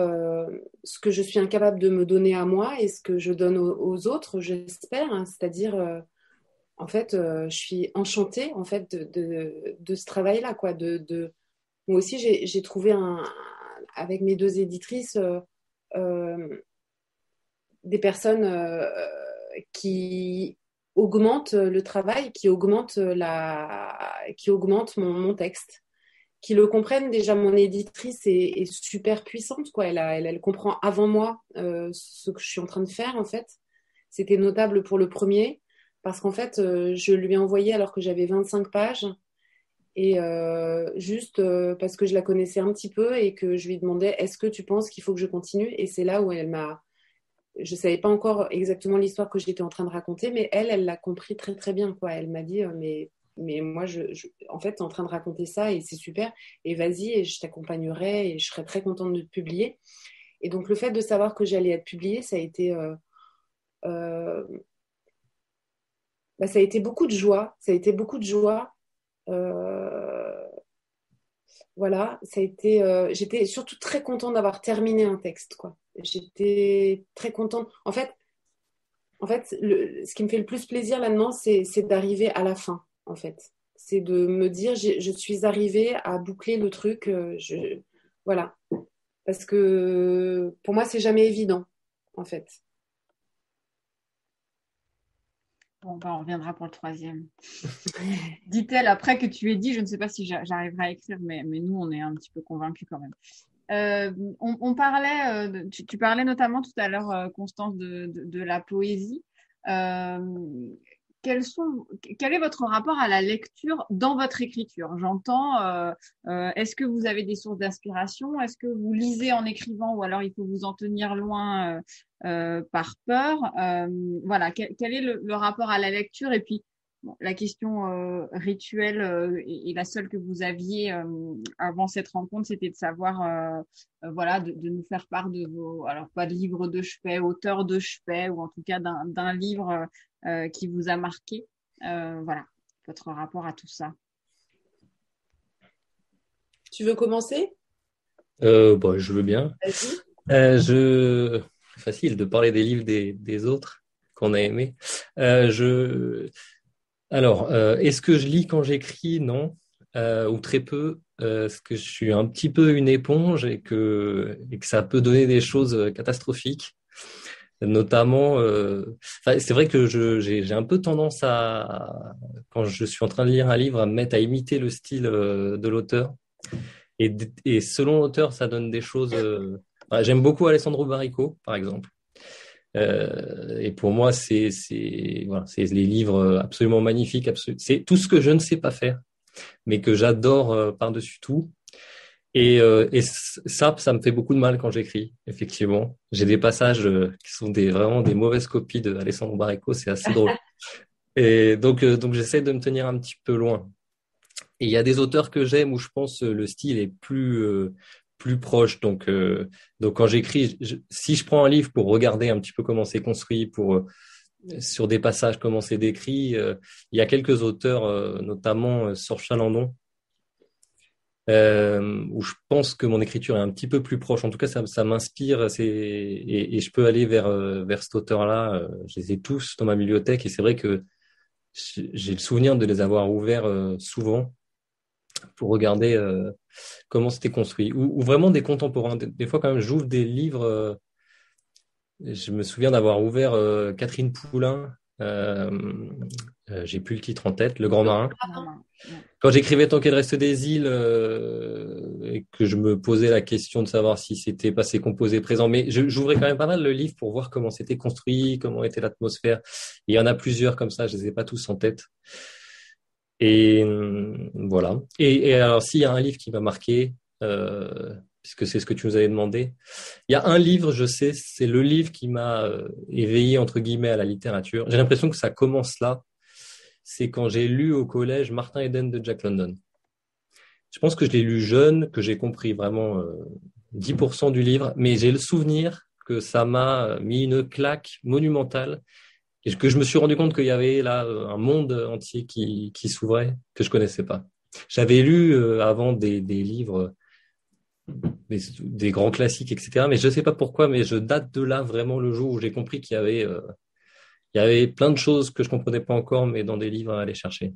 S2: ce que je suis incapable de me donner à moi et ce que je donne aux autres, j'espère. Hein. C'est-à-dire, en fait, je suis enchantée en fait de ce travail-là, quoi. Moi aussi, j'ai trouvé avec mes deux éditrices euh, des personnes qui augmentent le travail, qui augmentent mon texte, qui le comprennent. Déjà, mon éditrice est super puissante, quoi. Elle comprend avant moi ce que je suis en train de faire, en fait. C'était notable pour le premier, parce qu'en fait, je lui ai envoyé alors que j'avais 25 pages, et juste parce que je la connaissais un petit peu et que je lui demandais, est-ce que tu penses qu'il faut que je continue? Et c'est là où je savais pas encore exactement l'histoire que j'étais en train de raconter, mais elle l'a compris très très bien, quoi. Elle m'a dit, mais moi, en fait, tu es en train de raconter ça et c'est super, et vas-y, et je t'accompagnerai et je serais très contente de te publier. Et donc, le fait de savoir que j'allais être publiée, euh, ça a été beaucoup de joie. Ça a été beaucoup de joie. Euh, voilà, j'étais surtout très contente d'avoir terminé un texte, quoi. J'étais très contente. En fait, ce qui me fait le plus plaisir là-dedans, c'est d'arriver à la fin, en fait. C'est de me dire, je suis arrivée à boucler le truc. Voilà. Parce que pour moi, c'est jamais évident, en fait.
S1: Bon, bah, on reviendra pour le troisième. Dit-elle après que tu aies dit, je ne sais pas si j'arriverai à écrire, mais nous, on est un petit peu convaincus quand même. On parlait, tu parlais notamment tout à l'heure, Constance, de la poésie. Euh, quel est votre rapport à la lecture dans votre écriture? J'entends, est-ce que vous avez des sources d'inspiration? Est-ce que vous lisez en écrivant ou alors il faut vous en tenir loin par peur? Voilà, quel est le rapport à la lecture? Et puis, bon, la question rituelle et la seule que vous aviez avant cette rencontre, c'était de savoir, voilà, de nous faire part de vos, alors pas de livre de chevet, auteur de chevet, ou en tout cas d'un livre qui vous a marqué. Voilà, votre rapport à tout ça.
S2: Tu veux commencer?
S3: Bon, je veux bien.
S2: Vas-y.
S3: C'est facile de parler des livres des autres qu'on a aimés. Alors, est-ce que je lis quand j'écris? Non, ou très peu. Parce que je suis un petit peu une éponge et que ça peut donner des choses catastrophiques. Notamment, enfin, c'est vrai que j'ai un peu tendance quand je suis en train de lire un livre, à me mettre à imiter le style de l'auteur. Et selon l'auteur, ça donne des choses. Enfin, j'aime beaucoup Alessandro Barrico, par exemple. Et pour moi, voilà, c'est les livres absolument magnifiques. C'est tout ce que je ne sais pas faire, mais que j'adore par-dessus tout. Et ça me fait beaucoup de mal quand j'écris, effectivement. J'ai des passages qui sont vraiment des mauvaises copies de Alessandro Barreco, c'est assez drôle. Et donc j'essaie de me tenir un petit peu loin. Et il y a des auteurs que j'aime où je pense le style est plus proche. Donc quand j'écris, si je prends un livre pour regarder un petit peu comment c'est construit, sur des passages comment c'est décrit, il y a quelques auteurs, notamment Sorche Chalandon, où je pense que mon écriture est un petit peu plus proche. En tout cas, ça m'inspire. Et je peux aller vers cet auteur-là. Je les ai tous dans ma bibliothèque et c'est vrai que j'ai le souvenir de les avoir ouverts souvent pour regarder comment c'était construit. Ou vraiment des contemporains. Des fois, quand même, j'ouvre des livres. Je me souviens d'avoir ouvert Catherine Poulain. J'ai plus le titre en tête, Le Grand Marin. Quand j'écrivais Tant qu'elle reste des îles et que je me posais la question de savoir si c'était passé, composé, présent, mais j'ouvrais quand même pas mal le livre pour voir comment c'était construit, comment était l'atmosphère. Il y en a plusieurs comme ça, je les ai pas tous en tête. Et voilà. Et alors, s'il y a un livre qui m'a marqué, puisque c'est ce que tu nous avais demandé, il y a un livre, je sais, c'est le livre qui m'a éveillé, entre guillemets, à la littérature. J'ai l'impression que ça commence là. C'est quand j'ai lu au collège Martin Eden de Jack London. Je pense que je l'ai lu jeune, que j'ai compris vraiment 10% du livre, mais j'ai le souvenir que ça m'a mis une claque monumentale et que je me suis rendu compte qu'il y avait là un monde entier qui s'ouvrait que je connaissais pas. J'avais lu avant des livres, des grands classiques, etc., mais je ne sais pas pourquoi, mais je date de là vraiment le jour où j'ai compris qu'il y avait plein de choses que je comprenais pas encore, mais dans des livres à aller chercher.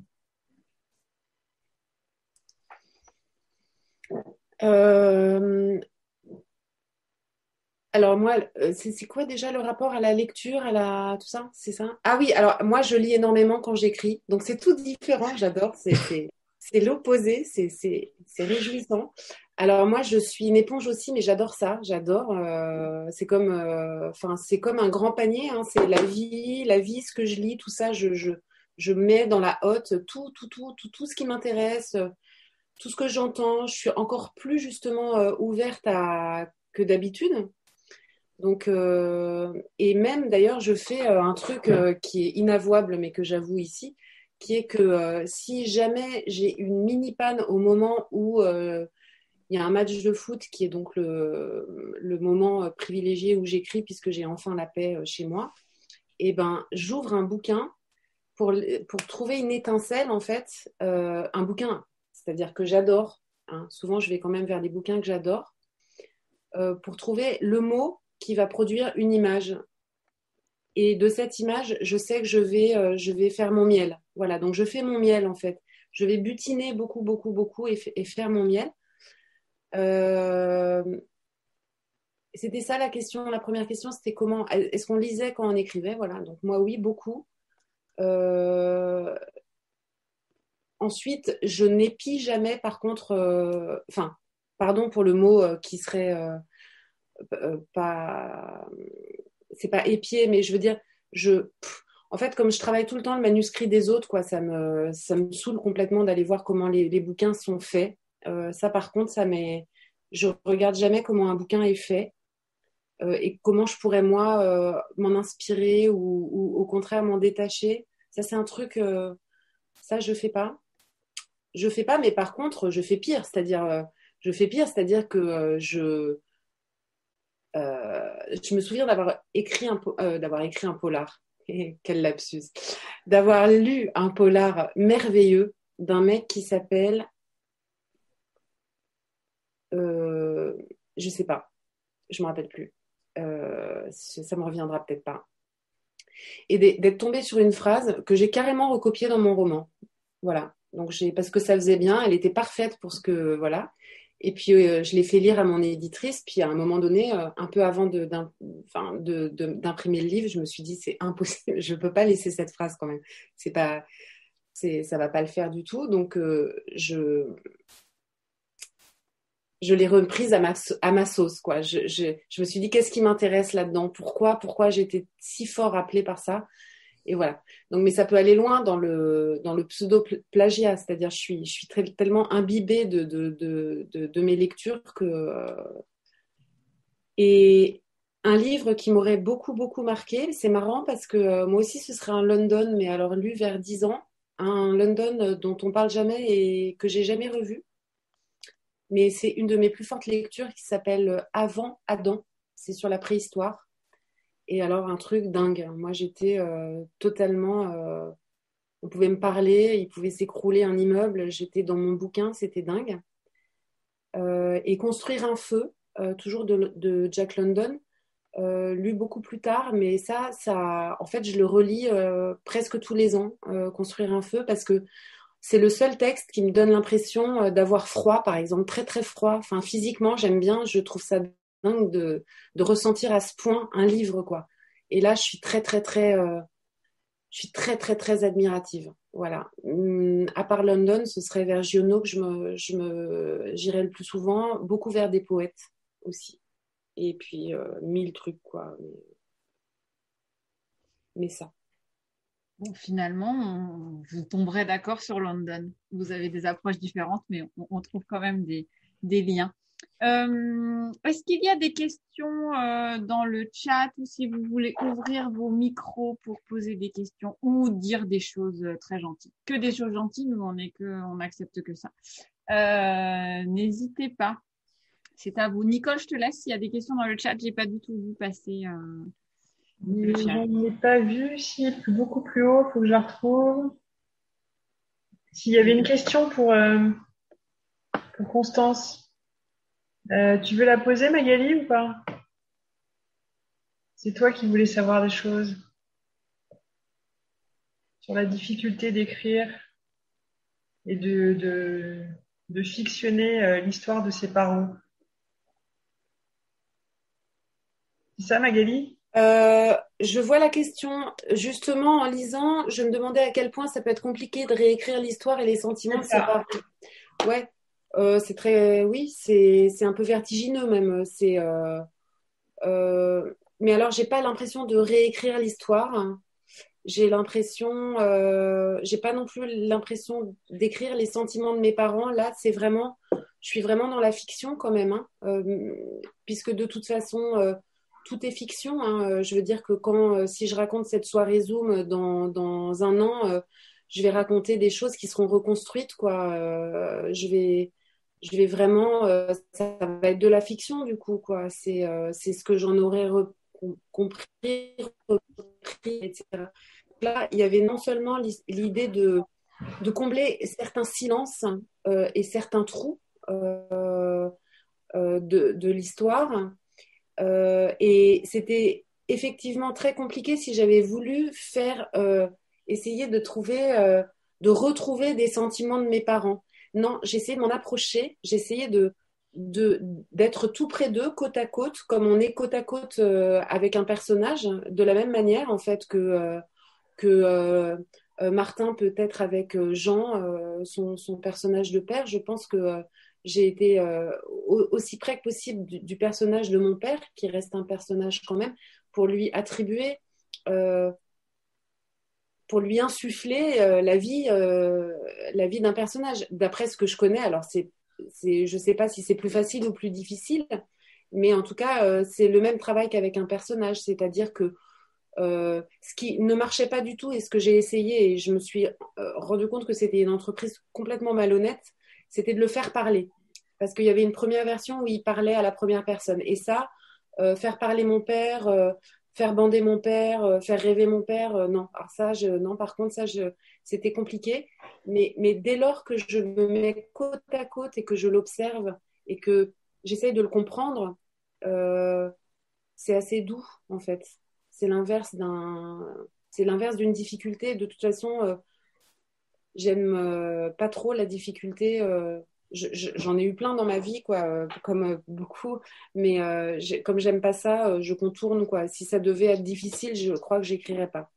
S2: Alors moi, c'est quoi déjà le rapport à la lecture, tout ça, c'est ça? Ah oui, alors moi je lis énormément quand j'écris, donc c'est tout différent, j'adore, c'est l'opposé, c'est réjouissant. Alors moi je suis une éponge aussi, mais j'adore ça, j'adore. Enfin c'est comme un grand panier, hein, c'est la vie, ce que je lis, tout ça, je mets dans la hotte tout ce qui m'intéresse, tout ce que j'entends. Je suis encore plus justement ouverte que d'habitude. Donc, et même d'ailleurs, je fais un truc qui est inavouable, mais que j'avoue ici, qui est que si jamais j'ai une mini panne au moment où il y a un match de foot, qui est donc le moment privilégié où j'écris, puisque j'ai enfin la paix chez moi, et ben, j'ouvre un bouquin pour trouver une étincelle, en fait, un bouquin, c'est-à-dire que j'adore, hein, souvent je vais quand même vers des bouquins que j'adore, pour trouver le mot qui va produire une image. Et de cette image, je sais que je vais faire mon miel. Voilà, donc je fais mon miel en fait. Je vais butiner beaucoup et faire mon miel. Euh, C'était ça la question. La première question, c'était comment est-ce qu'on lisait quand on écrivait? Voilà, donc moi oui, beaucoup. Ensuite, je n'épie jamais, par contre, enfin, pardon pour le mot qui serait pas, c'est pas épié, mais je veux dire, en fait, comme je travaille tout le temps le manuscrit des autres, quoi, ça me saoule complètement d'aller voir comment les bouquins sont faits. Ça, par contre, je regarde jamais comment un bouquin est fait et comment je pourrais moi m'en inspirer ou au contraire m'en détacher. Ça, c'est un truc, ça je fais pas. Je fais pas, mais par contre, je fais pire, c'est-à-dire que je me souviens d'avoir écrit un polar. Quel lapsus. D'avoir lu un polar merveilleux d'un mec qui s'appelle, euh, je sais pas, je me rappelle plus. Ça me reviendra peut-être pas. Et d'être tombée sur une phrase que j'ai carrément recopiée dans mon roman. Voilà. Donc parce que ça faisait bien, elle était parfaite pour ce que voilà. Et puis je l'ai fait lire à mon éditrice. Puis à un moment donné, un peu avant d'imprimer le livre, je me suis dit c'est impossible, je peux pas laisser cette phrase quand même. Ça va pas le faire du tout. Donc je l'ai reprise à ma sauce, quoi. Je me suis dit, qu'est-ce qui m'intéresse là-dedans? Pourquoi j'ai été si fort appelée par ça? Et voilà. Donc, mais ça peut aller loin dans le pseudo-plagiat, c'est-à-dire je suis tellement imbibée de mes lectures que... Et un livre qui m'aurait beaucoup, beaucoup marqué, c'est marrant parce que moi aussi, ce serait un London, mais alors lu vers 10 ans, un London dont on parle jamais et que j'ai jamais revu. Mais c'est une de mes plus fortes lectures qui s'appelle Avant Adam. C'est sur la préhistoire. Et alors, un truc dingue. Moi, j'étais totalement... on pouvait me parler, il pouvait s'écrouler un immeuble. J'étais dans mon bouquin, c'était dingue. Et Construire un feu, toujours de Jack London, lu beaucoup plus tard. Mais en fait, je le relis presque tous les ans, Construire un feu, parce que c'est le seul texte qui me donne l'impression d'avoir froid, par exemple, très très froid. Enfin, physiquement, j'aime bien, je trouve ça dingue de ressentir à ce point un livre, quoi. Et là, je suis très très très, je suis très très très admirative. Voilà. À part London, ce serait vers Giono que j'irais le plus souvent, beaucoup vers des poètes aussi. Et puis mille trucs, quoi. Mais ça.
S1: Bon, finalement, vous tomberez d'accord sur London. Vous avez des approches différentes, mais on trouve quand même des liens. Est-ce qu'il y a des questions dans le chat ou si vous voulez ouvrir vos micros pour poser des questions ou dire des choses très gentilles? Que des choses gentilles, nous on n'accepte que ça. N'hésitez pas. C'est à vous. Nicole, je te laisse. S'il y a des questions dans le chat, j'ai pas du tout vu passer.
S4: Je n'ai pas vu. Si, beaucoup plus haut, il faut que je la retrouve. S'il y avait une question pour Constance, tu veux la poser, Magali, ou pas? C'est toi qui voulais savoir des choses sur la difficulté d'écrire et de fictionner l'histoire de ses parents. C'est ça, Magali?
S2: Je vois la question. Justement, en lisant, je me demandais à quel point ça peut être compliqué de réécrire l'histoire et les sentiments de ses parents. Ouais, c'est très, oui, c'est un peu vertigineux même. Mais alors, j'ai pas l'impression de réécrire l'histoire. J'ai pas non plus l'impression d'écrire les sentiments de mes parents. Là, je suis vraiment dans la fiction quand même, hein. Puisque de toute façon, tout est fiction, hein. Je veux dire que si je raconte cette soirée Zoom dans un an, je vais raconter des choses qui seront reconstruites, quoi. Je vais vraiment, ça va être de la fiction du coup, quoi. C'est ce que j'en aurais compris, repris, etc. Là, il y avait non seulement l'idée de combler certains silences et certains trous de l'histoire. Et c'était effectivement très compliqué si j'avais voulu essayer de retrouver des sentiments de mes parents. Non, j'essayais de m'en approcher, j'essayais d'être tout près d'eux, côte à côte, comme on est côte à côte avec un personnage, de la même manière en fait que Martin peut être avec Jean, son personnage de père. Je pense que j'ai été aussi près que possible du personnage de mon père, qui reste un personnage quand même, pour lui attribuer, pour lui insuffler la vie d'un personnage. D'après ce que je connais, alors je ne sais pas si c'est plus facile ou plus difficile, mais en tout cas, c'est le même travail qu'avec un personnage, c'est-à-dire que ce qui ne marchait pas du tout et ce que j'ai essayé, et je me suis rendu compte que c'était une entreprise complètement malhonnête, c'était de le faire parler. Parce qu'il y avait une première version où il parlait à la première personne. Et ça, faire parler mon père, faire bander mon père, faire rêver mon père, non. Alors ça, non, par contre, c'était compliqué. Mais dès lors que je me mets côte à côte et que je l'observe et que j'essaye de le comprendre, euh, c'est assez doux, en fait. C'est l'inverse d'une difficulté. De toute façon, j'aime pas trop la difficulté. J'en ai eu plein dans ma vie, quoi, comme beaucoup. Mais comme j'aime pas ça, je contourne, quoi. Si ça devait être difficile, je crois que j'écrirais pas.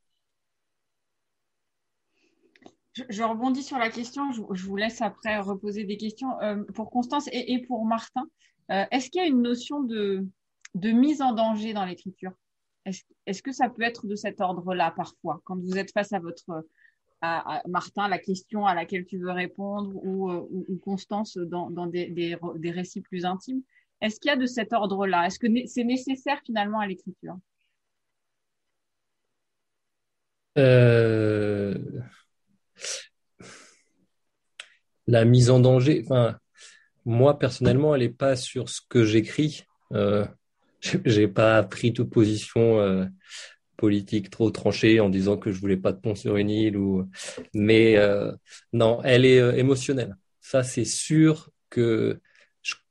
S1: Je rebondis sur la question, je vous laisse après reposer des questions. Pour Constance et pour Martin, est-ce qu'il y a une notion de mise en danger dans l'écriture? Est-ce que ça peut être de cet ordre-là parfois, quand vous êtes face à Martin, la question à laquelle tu veux répondre, ou Constance dans des récits plus intimes? Est-ce qu'il y a de cet ordre-là? Est-ce que c'est nécessaire finalement à l'écriture?
S3: La mise en danger, enfin, moi personnellement, elle n'est pas sur ce que j'écris. J'ai pas pris toute position politique trop tranchée en disant que je voulais pas de pont sur une île mais non, elle est émotionnelle. Ça, c'est sûr que,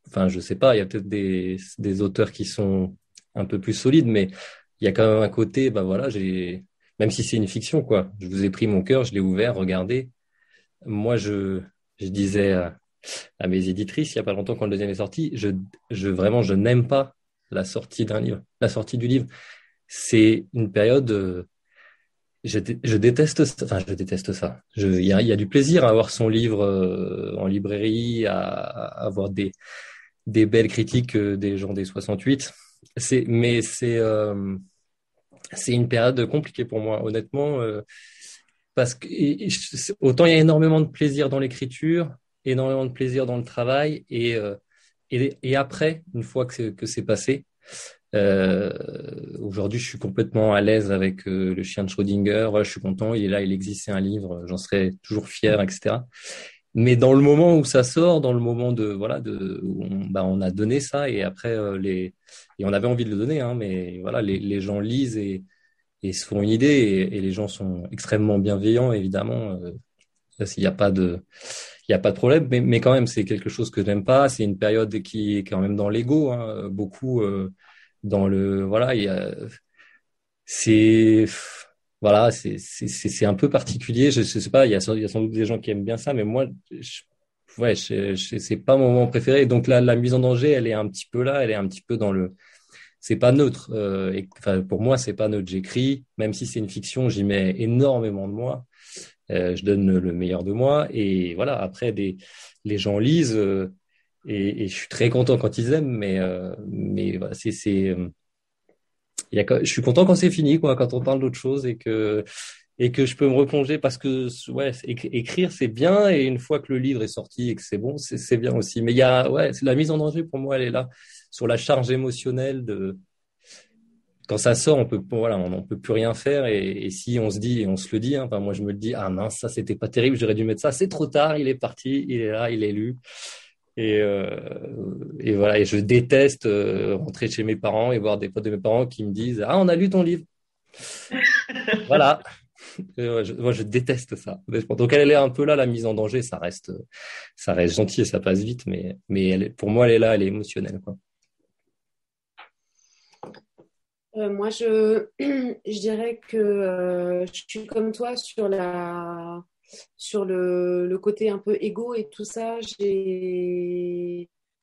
S3: enfin, je sais pas, il y a peut-être des auteurs qui sont un peu plus solides, mais il y a quand même un côté, bah voilà, même si c'est une fiction, quoi. Je vous ai pris mon cœur, je l'ai ouvert, regardez. Moi, je disais à mes éditrices il y a pas longtemps quand le deuxième est sorti, vraiment, je n'aime pas la sortie d'un livre, la sortie du livre. C'est une période, je déteste ça. Enfin, je déteste ça. Il y a du plaisir à avoir son livre en librairie, à avoir des belles critiques des gens des 68. Mais c'est une période compliquée pour moi, honnêtement, parce que autant il y a énormément de plaisir dans l'écriture, énormément de plaisir dans le travail, et après, une fois que c'est passé, aujourd'hui, je suis complètement à l'aise avec le chien de Schrödinger. Voilà, je suis content, il est là, il existe, c'est un livre, j'en serai toujours fier, etc. Mais dans le moment où ça sort, dans le moment où on a donné ça, et après et on avait envie de le donner, hein, mais voilà, les gens lisent et se font une idée, et les gens sont extrêmement bienveillants, évidemment. Il y a pas de problème, mais quand même, c'est quelque chose que je n'aime pas. C'est une période qui est quand même dans l'ego, hein, beaucoup. Dans le voilà c'est voilà c'est un peu particulier, je sais pas, il y a sans doute des gens qui aiment bien ça, mais moi c'est pas mon moment préféré, donc la mise en danger, elle est un petit peu là, elle est un petit peu dans le, c'est pas neutre, enfin pour moi c'est pas neutre. J'écris, même si c'est une fiction, j'y mets énormément de moi, je donne le meilleur de moi, et voilà, après les gens lisent, et je suis très content quand ils aiment, mais voilà, je suis content quand c'est fini, quoi, quand on parle d'autre chose, et que je peux me replonger, parce que ouais, écrire c'est bien, et une fois que le livre est sorti et que c'est bon, c'est bien aussi. Mais ouais, la mise en danger pour moi, elle est là sur la charge émotionnelle de quand ça sort, on peut plus rien faire, et si on se dit, et on se le dit, hein, enfin moi je me le dis, ah mince, ça c'était pas terrible, j'aurais dû mettre ça, c'est trop tard, il est parti, il est là, il est lu. Et voilà, et je déteste rentrer chez mes parents et voir des potes de mes parents qui me disent, ah, on a lu ton livre. Voilà. Moi, je déteste ça. Donc, elle est un peu là, la mise en danger, ça reste gentil et ça passe vite, mais pour moi, elle est là, elle est émotionnelle, quoi.
S2: Moi, je dirais que je suis comme toi sur le côté un peu égo et tout ça.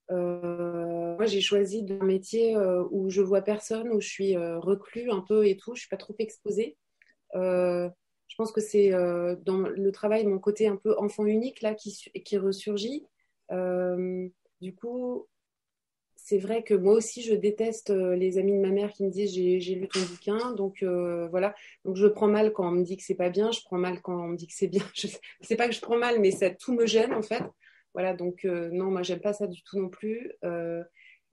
S2: Moi, j'ai choisi un métier où je vois personne, où je suis reclus un peu et tout. Je suis pas trop exposée. Je pense que c'est dans le travail mon côté un peu enfant unique là qui ressurgit. du coup, c'est vrai que moi aussi, je déteste les amis de ma mère qui me disent j'ai lu ton bouquin. Donc voilà. Donc je prends mal quand on me dit que c'est pas bien. Je prends mal quand on me dit que c'est bien. Je sais pas que je prends mal, mais ça tout me gêne en fait. Voilà. Donc non, moi j'aime pas ça du tout non plus.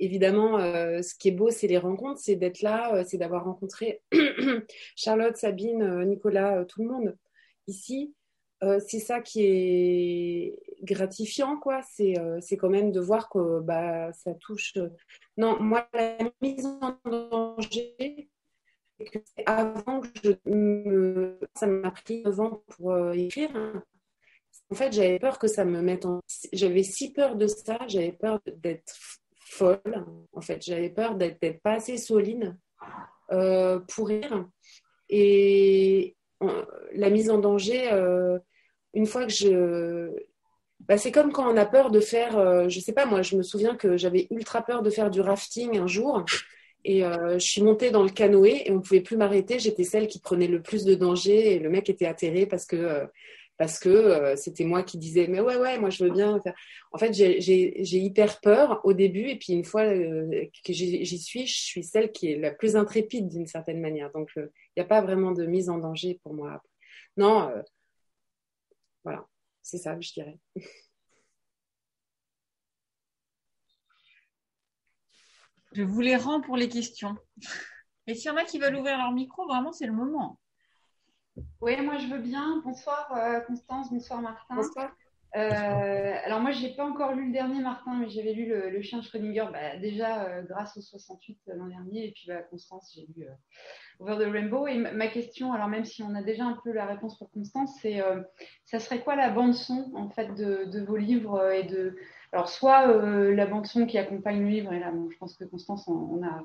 S2: Évidemment, ce qui est beau, c'est les rencontres, c'est d'être là, c'est d'avoir rencontré Charlotte, Sabine, Nicolas, tout le monde ici. C'est ça qui est gratifiant, quoi. C'est quand même de voir que bah, ça touche. Non, moi, la mise en danger, c'est que c'est avant que ça m'a pris 9 ans pour écrire. En fait, j'avais peur que ça me mette en. J'avais si peur de ça, j'avais peur d'être folle. En fait, j'avais peur d'être pas assez solide pour rire. Et la mise en danger. Une fois que bah, c'est comme quand on a peur de faire, je sais pas, moi, je me souviens que j'avais ultra peur de faire du rafting un jour et je suis montée dans le canoë et on pouvait plus m'arrêter. J'étais celle qui prenait le plus de danger et le mec était atterré parce que c'était moi qui disais mais ouais, moi je veux bien faire. En fait, j'ai hyper peur au début et puis une fois que j'y suis, je suis celle qui est la plus intrépide d'une certaine manière. Donc, il n'y a pas vraiment de mise en danger pour moi. Non. Voilà, c'est ça que je dirais.
S1: Je vous les rends pour les questions. Et s'il y en a qui veulent ouvrir leur micro, vraiment, c'est le moment.
S5: Oui, moi je veux bien. Bonsoir Constance, bonsoir Martin.
S2: Bonsoir.
S5: Alors moi, j'ai pas encore lu le dernier Martin, mais j'avais lu le chien de Schrödinger déjà grâce au 68 l'an dernier. Et puis Constance, j'ai lu Over the Rainbow. Et ma question, alors même si on a déjà un peu la réponse pour Constance, c'est ça serait quoi la bande son en fait de vos livres alors soit la bande son qui accompagne le livre, et là bon, je pense que Constance on a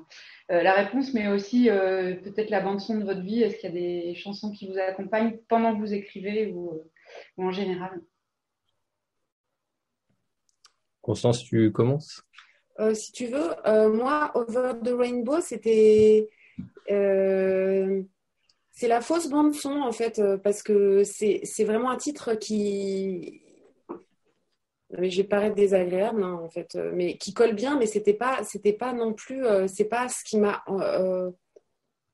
S5: la réponse, mais aussi peut-être la bande son de votre vie. Est-ce qu'il y a des chansons qui vous accompagnent pendant que vous écrivez ou en général?
S3: Constance, tu commences?
S2: Si tu veux, moi, Over the Rainbow, c'était. C'est la fausse bande-son, en fait, parce que c'est vraiment un titre qui. Mais je vais paraître désagréable, non, en fait, mais qui colle bien, mais c'était pas non plus. C'est pas ce qui m'a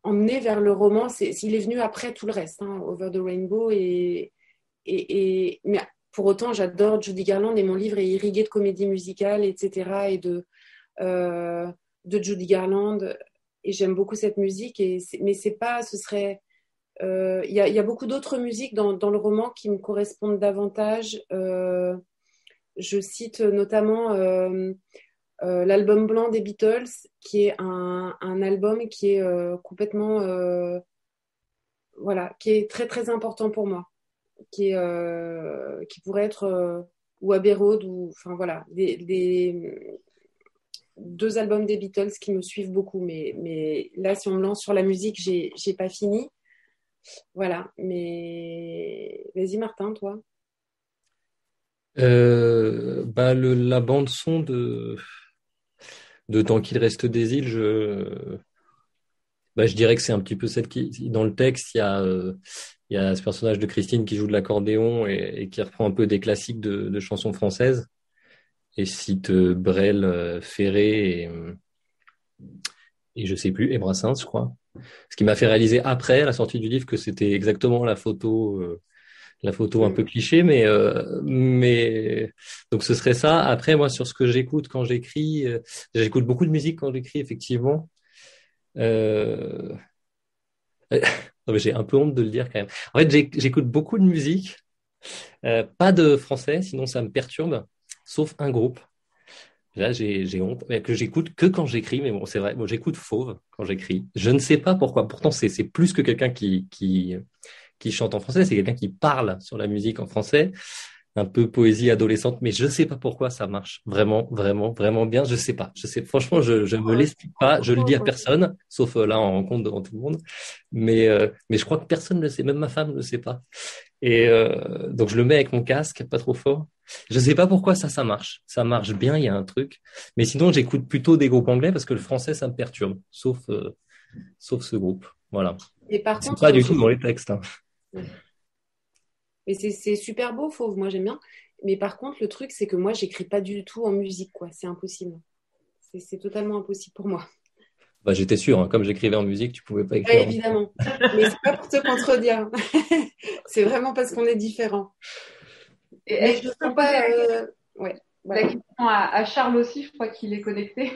S2: emmené vers le roman. Il est venu après tout le reste, hein, Over the Rainbow. Mais pour autant, j'adore Judy Garland et mon livre est irrigué de comédies musicales, etc. et de Judy Garland. Et j'aime beaucoup cette musique. Mais c'est pas, ce serait. Il y a beaucoup d'autres musiques dans le roman qui me correspondent davantage. Je cite notamment l'album blanc des Beatles, qui est un album qui est complètement. Voilà, qui est très très important pour moi. Qui pourrait être ou Abbey Road ou enfin voilà deux albums des Beatles qui me suivent beaucoup, mais là si on me lance sur la musique j'ai pas fini, voilà. Mais vas-y Martin, toi.
S3: La bande son de Tant qu'il reste des îles, je dirais que c'est un petit peu celle qui, dans le texte, il y a ce personnage de Christine qui joue de l'accordéon et qui reprend un peu des classiques de chansons françaises et cite Brel, Ferré et je sais plus, et Brassens, je crois. Ce qui m'a fait réaliser après la sortie du livre que c'était exactement la photo un peu cliché, mais donc ce serait ça. Après, moi, sur ce que j'écoute quand j'écris, j'écoute beaucoup de musique quand j'écris, effectivement. Non, mais j'ai un peu honte de le dire quand même. En fait, j'écoute beaucoup de musique, pas de français, sinon ça me perturbe, sauf un groupe. Là, j'ai honte, mais que j'écoute que quand j'écris. Mais bon, c'est vrai, moi j'écoute Fauve quand j'écris. Je ne sais pas pourquoi. Pourtant, c'est plus que quelqu'un qui chante en français, c'est quelqu'un qui parle sur la musique en français, un peu poésie adolescente, mais je sais pas pourquoi ça marche vraiment, vraiment, vraiment bien. Je sais pas. Franchement, je me l'explique pas. Je le dis à personne, sauf là en rencontre devant tout le monde. Mais je crois que personne ne le sait, même ma femme ne le sait pas. Et donc je le mets avec mon casque, pas trop fort. Je sais pas pourquoi ça marche. Ça marche bien, il y a un truc. Mais sinon, j'écoute plutôt des groupes anglais parce que le français, ça me perturbe. Sauf ce groupe. Voilà.
S2: Et par
S3: c'est
S2: contre,
S3: pas du tout dans les textes. Hein.
S2: Mais c'est super beau, Fauve, moi j'aime bien. Mais par contre, le truc, c'est que moi, j'écris pas du tout en musique, quoi. C'est impossible. C'est totalement impossible pour moi.
S3: Bah, j'étais sûr, hein, comme j'écrivais en musique, tu pouvais pas
S2: Ouais,
S3: écrire.
S2: évidemment. Mais c'est pas pour te contredire. C'est vraiment parce qu'on est différents.
S5: Et
S2: Mais
S5: est-ce
S2: je
S5: que
S2: sens pas. Ouais.
S5: la
S2: Voilà.
S5: question à Charles aussi, je crois qu'il est connecté.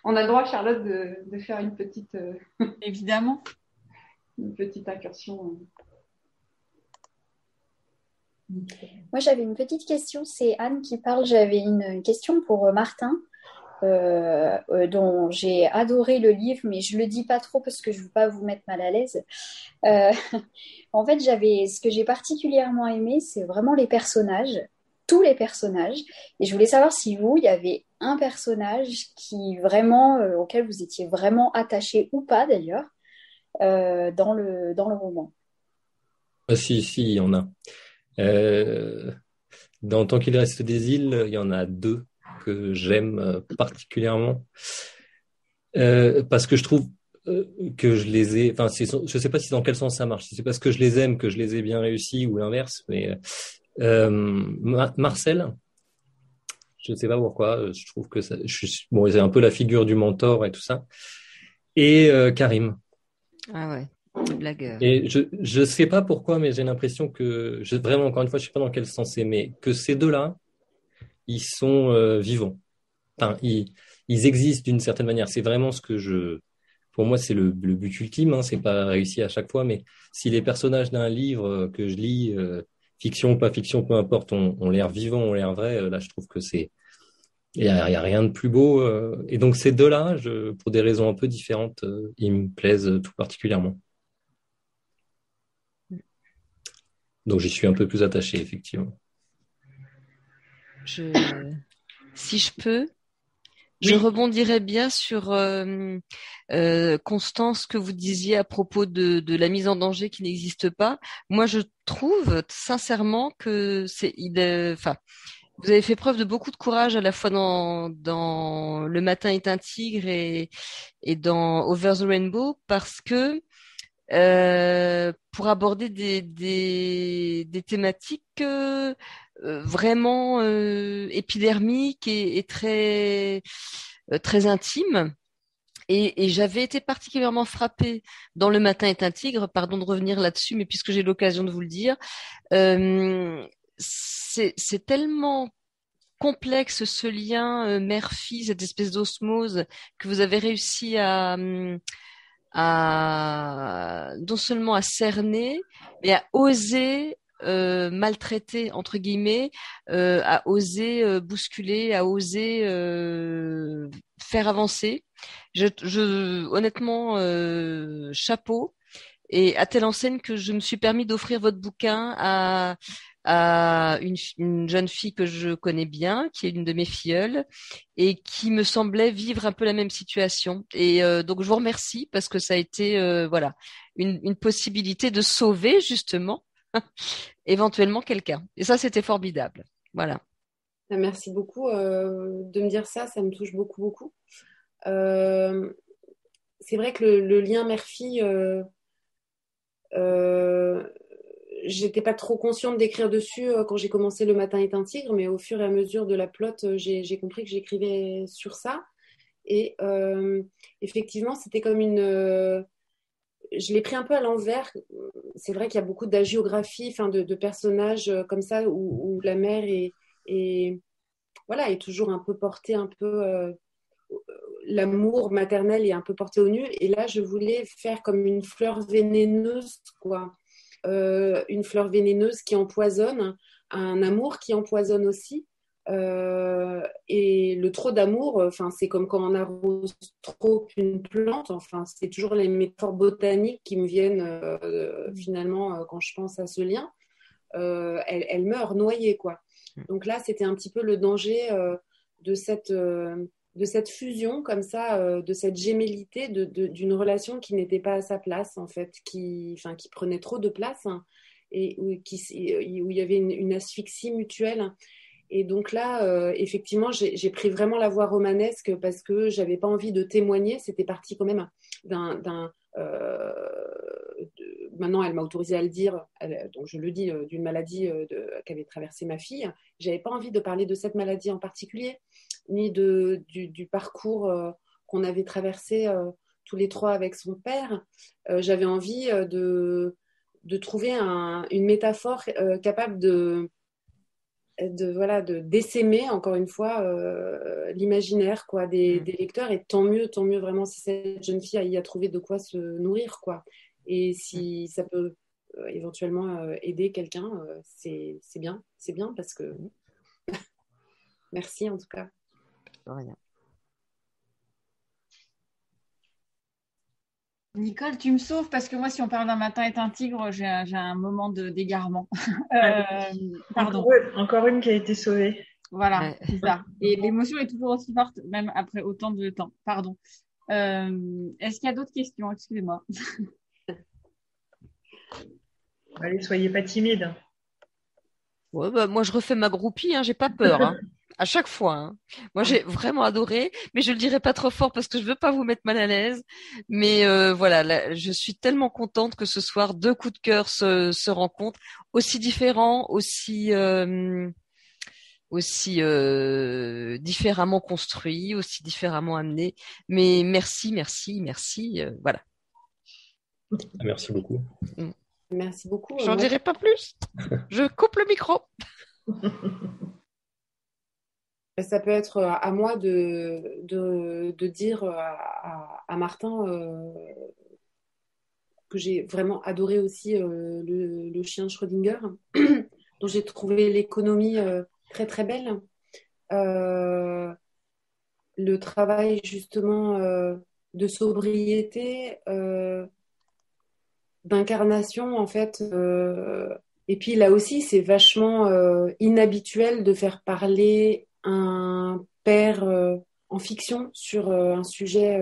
S5: On a le droit, Charlotte, de faire une petite
S1: Évidemment.
S5: incursion.
S6: Moi, j'avais une petite question. C'est Anne qui parle. J'avais une question pour Martin, dont j'ai adoré le livre, mais je le dis pas trop parce que je veux pas vous mettre mal à l'aise. Euh, En fait, ce que j'ai particulièrement aimé, c'est vraiment les personnages, tous les personnages. Et je voulais savoir si vous, il y avait un personnage qui vraiment, auquel vous étiez vraiment attaché ou pas d'ailleurs, dans le roman.
S3: Ah, si, il y en a. Euh, Dans Tant qu'il reste des îles, il y en a deux que j'aime particulièrement parce que je trouve que je les ai. Enfin, je sais pas si dans quel sens ça marche. Si c'est parce que je les aime que je les ai bien réussis ou l'inverse. Mais Marcel, je ne sais pas pourquoi. Je trouve que ça. Bon, c'est un peu la figure du mentor et tout ça. Et Karim.
S7: Ah ouais, le blagueur.
S3: Et je sais pas pourquoi, mais j'ai l'impression que vraiment encore une fois, je sais pas dans quel sens c'est, mais que ces deux-là, ils sont vivants. Enfin, ils existent d'une certaine manière. C'est vraiment pour moi, c'est le but ultime. Hein. C'est pas réussi à chaque fois, mais si les personnages d'un livre que je lis, fiction ou pas fiction, peu importe, ont l'air vivants, ont l'air vrais, là, je trouve que il y a rien de plus beau. Et donc ces deux-là, pour des raisons un peu différentes, ils me plaisent tout particulièrement. Donc j'y suis un peu plus attaché, effectivement.
S7: Si je peux, je rebondirais bien sur Constance, que vous disiez à propos de la mise en danger qui n'existe pas. Moi, je trouve sincèrement que vous avez fait preuve de beaucoup de courage à la fois dans Le matin est un tigre et dans Over the Rainbow, parce que pour aborder des thématiques vraiment épidermiques et très très intimes. Et j'avais été particulièrement frappée dans Le matin est un tigre, pardon de revenir là-dessus, mais puisque j'ai l'occasion de vous le dire, c'est tellement complexe ce lien mère-fille, cette espèce d'osmose que vous avez réussi à non seulement à cerner, mais à oser maltraiter, entre guillemets, à oser bousculer, à oser faire avancer. Honnêtement, chapeau. Et à telle enseigne que je me suis permis d'offrir votre bouquin à une jeune fille que je connais bien, qui est une de mes filleules, et qui me semblait vivre un peu la même situation. Et donc je vous remercie parce que ça a été voilà une possibilité de sauver justement éventuellement quelqu'un. Et ça, c'était formidable. Voilà.
S2: Merci beaucoup de me dire ça, ça me touche beaucoup, beaucoup. C'est vrai que le lien mère-fille, j'étais pas trop consciente d'écrire dessus quand j'ai commencé Le matin est un tigre, mais au fur et à mesure de la plot, j'ai compris que j'écrivais sur ça. Et effectivement, c'était comme je l'ai pris un peu à l'envers. C'est vrai qu'il y a beaucoup d'hagiographie, de personnages comme ça où la mère est toujours un peu portée, l'amour maternel est un peu porté au nu. Et là, je voulais faire comme une fleur vénéneuse, quoi. Une fleur vénéneuse qui empoisonne, un amour qui empoisonne aussi. Et le trop d'amour, c'est comme quand on arrose trop une plante. C'est toujours les métaphores botaniques qui me viennent finalement quand je pense à ce lien. Elle meurt noyée, quoi. Donc là, c'était un petit peu le danger de cette fusion comme ça, de cette gémellité d'une relation qui n'était pas à sa place, en fait, qui prenait trop de place, hein, et où il y avait une asphyxie mutuelle. Et donc là, effectivement, j'ai pris vraiment la voie romanesque parce que j'avais pas envie de témoigner. C'était parti quand même maintenant elle m'a autorisé à le dire, donc je le dis, d'une maladie qu'avait traversée ma fille. J'avais pas envie de parler de cette maladie en particulier, ni du parcours qu'on avait traversé tous les trois avec son père. J'avais envie de trouver une métaphore capable de d'essaimer encore une fois l'imaginaire quoi des lecteurs, et tant mieux vraiment si cette jeune fille y a trouvé de quoi se nourrir quoi, et si ça peut éventuellement aider quelqu'un, c'est bien parce que merci en tout cas.
S7: Rien.
S1: Nicole, tu me sauves parce que moi, si on parle d'un matin est un tigre, j'ai un moment d'égarement.
S4: Pardon. Encore une qui a été sauvée.
S1: Voilà, c'est ça. Et l'émotion est toujours aussi forte, même après autant de temps. Pardon. Est-ce qu'il y a d'autres questions? Excusez-moi.
S4: Allez, soyez pas timide.
S7: Ouais, bah, moi, je refais ma groupie, hein, j'ai pas peur. Hein. À chaque fois. Hein. Moi, j'ai vraiment adoré, mais je le dirai pas trop fort parce que je veux pas vous mettre mal à l'aise. Mais voilà, là, je suis tellement contente que ce soir, 2 coups de cœur se rencontrent, aussi différents, aussi différemment construits, aussi différemment amenés. Mais merci, voilà.
S3: Merci beaucoup.
S2: Merci beaucoup.
S7: J'en dirai pas plus. Je coupe le micro.
S2: Ça peut être à moi de dire à Martin que j'ai vraiment adoré aussi le chien de Schrödinger, dont j'ai trouvé l'économie très très belle. Le travail justement de sobriété, d'incarnation en fait. Et puis là aussi, c'est vachement inhabituel de faire parler un père en fiction sur un sujet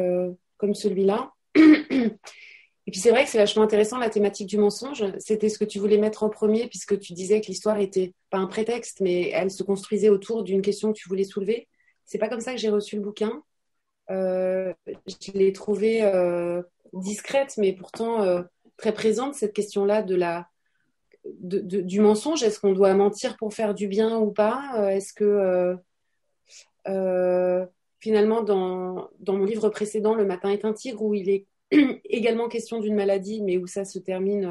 S2: comme celui-là. Et puis c'est vrai que c'est vachement intéressant la thématique du mensonge. C'était ce que tu voulais mettre en premier, puisque tu disais que l'histoire était pas un prétexte, mais elle se construisait autour d'une question que tu voulais soulever. C'est pas comme ça que j'ai reçu le bouquin. Je l'ai trouvé discrète, mais pourtant très présente, cette question-là du mensonge. Est-ce qu'on doit mentir pour faire du bien ou pas? Est-ce que finalement, dans mon livre précédent, Le matin est un tigre, où il est également question d'une maladie, mais où ça se termine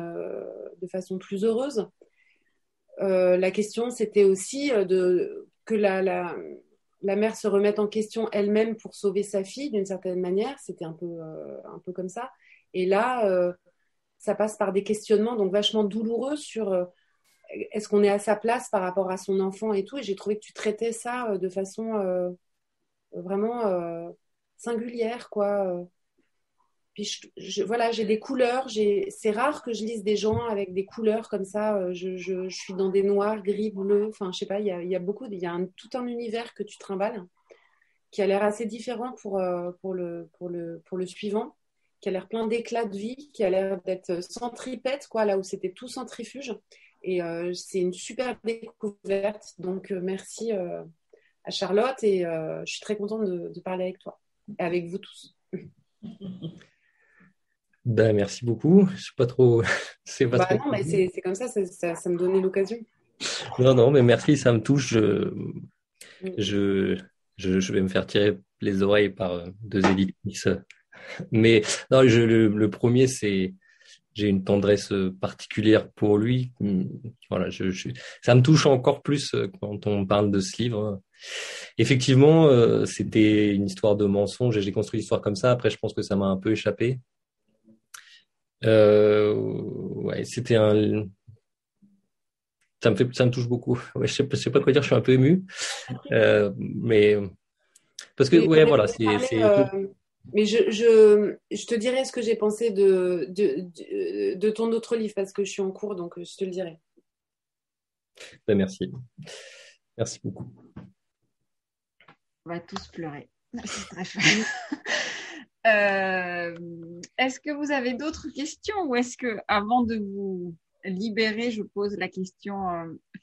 S2: de façon plus heureuse, la question, c'était aussi que la mère se remette en question elle-même pour sauver sa fille, d'une certaine manière. C'était un peu comme ça. Et là, ça passe par des questionnements donc vachement douloureux sur est-ce qu'on est à sa place par rapport à son enfant et tout. Et j'ai trouvé que tu traitais ça de façon vraiment singulière, quoi. Puis voilà, j'ai des couleurs. C'est rare que je lise des gens avec des couleurs comme ça. Je suis dans des noirs, gris, bleus. Enfin, je sais pas. Il y a tout un univers que tu trimbales qui a l'air assez différent pour le suivant, qui a l'air plein d'éclats de vie, qui a l'air d'être centripète, quoi, là où c'était tout centrifuge. Et c'est une super découverte. Donc merci à Charlotte, et je suis très contente de parler avec toi et avec vous tous.
S3: Ben, merci beaucoup. Je sais pas trop. C'est pas trop.
S2: Non, mais c'est comme ça me donnait l'occasion.
S3: Non, mais merci, ça me touche. Je vais me faire tirer les oreilles par 2 éditrices. Mais non, le premier, j'ai une tendresse particulière pour lui. Voilà, ça me touche encore plus quand on parle de ce livre. Effectivement, c'était une histoire de mensonge et j'ai construit l'histoire comme ça. Après, je pense que ça m'a un peu échappé. Ouais, c'était ça me touche beaucoup. Ouais, je sais pas quoi dire. Je suis un peu ému, mais parce que ouais, voilà,
S2: mais je te dirai ce que j'ai pensé de ton autre livre, parce que je suis en cours, donc je te le dirai.
S3: Ben, merci beaucoup.
S1: On va tous pleurer. C'est très chouette. Est-ce que vous avez d'autres questions, ou est-ce que, avant de vous libérer, je pose la question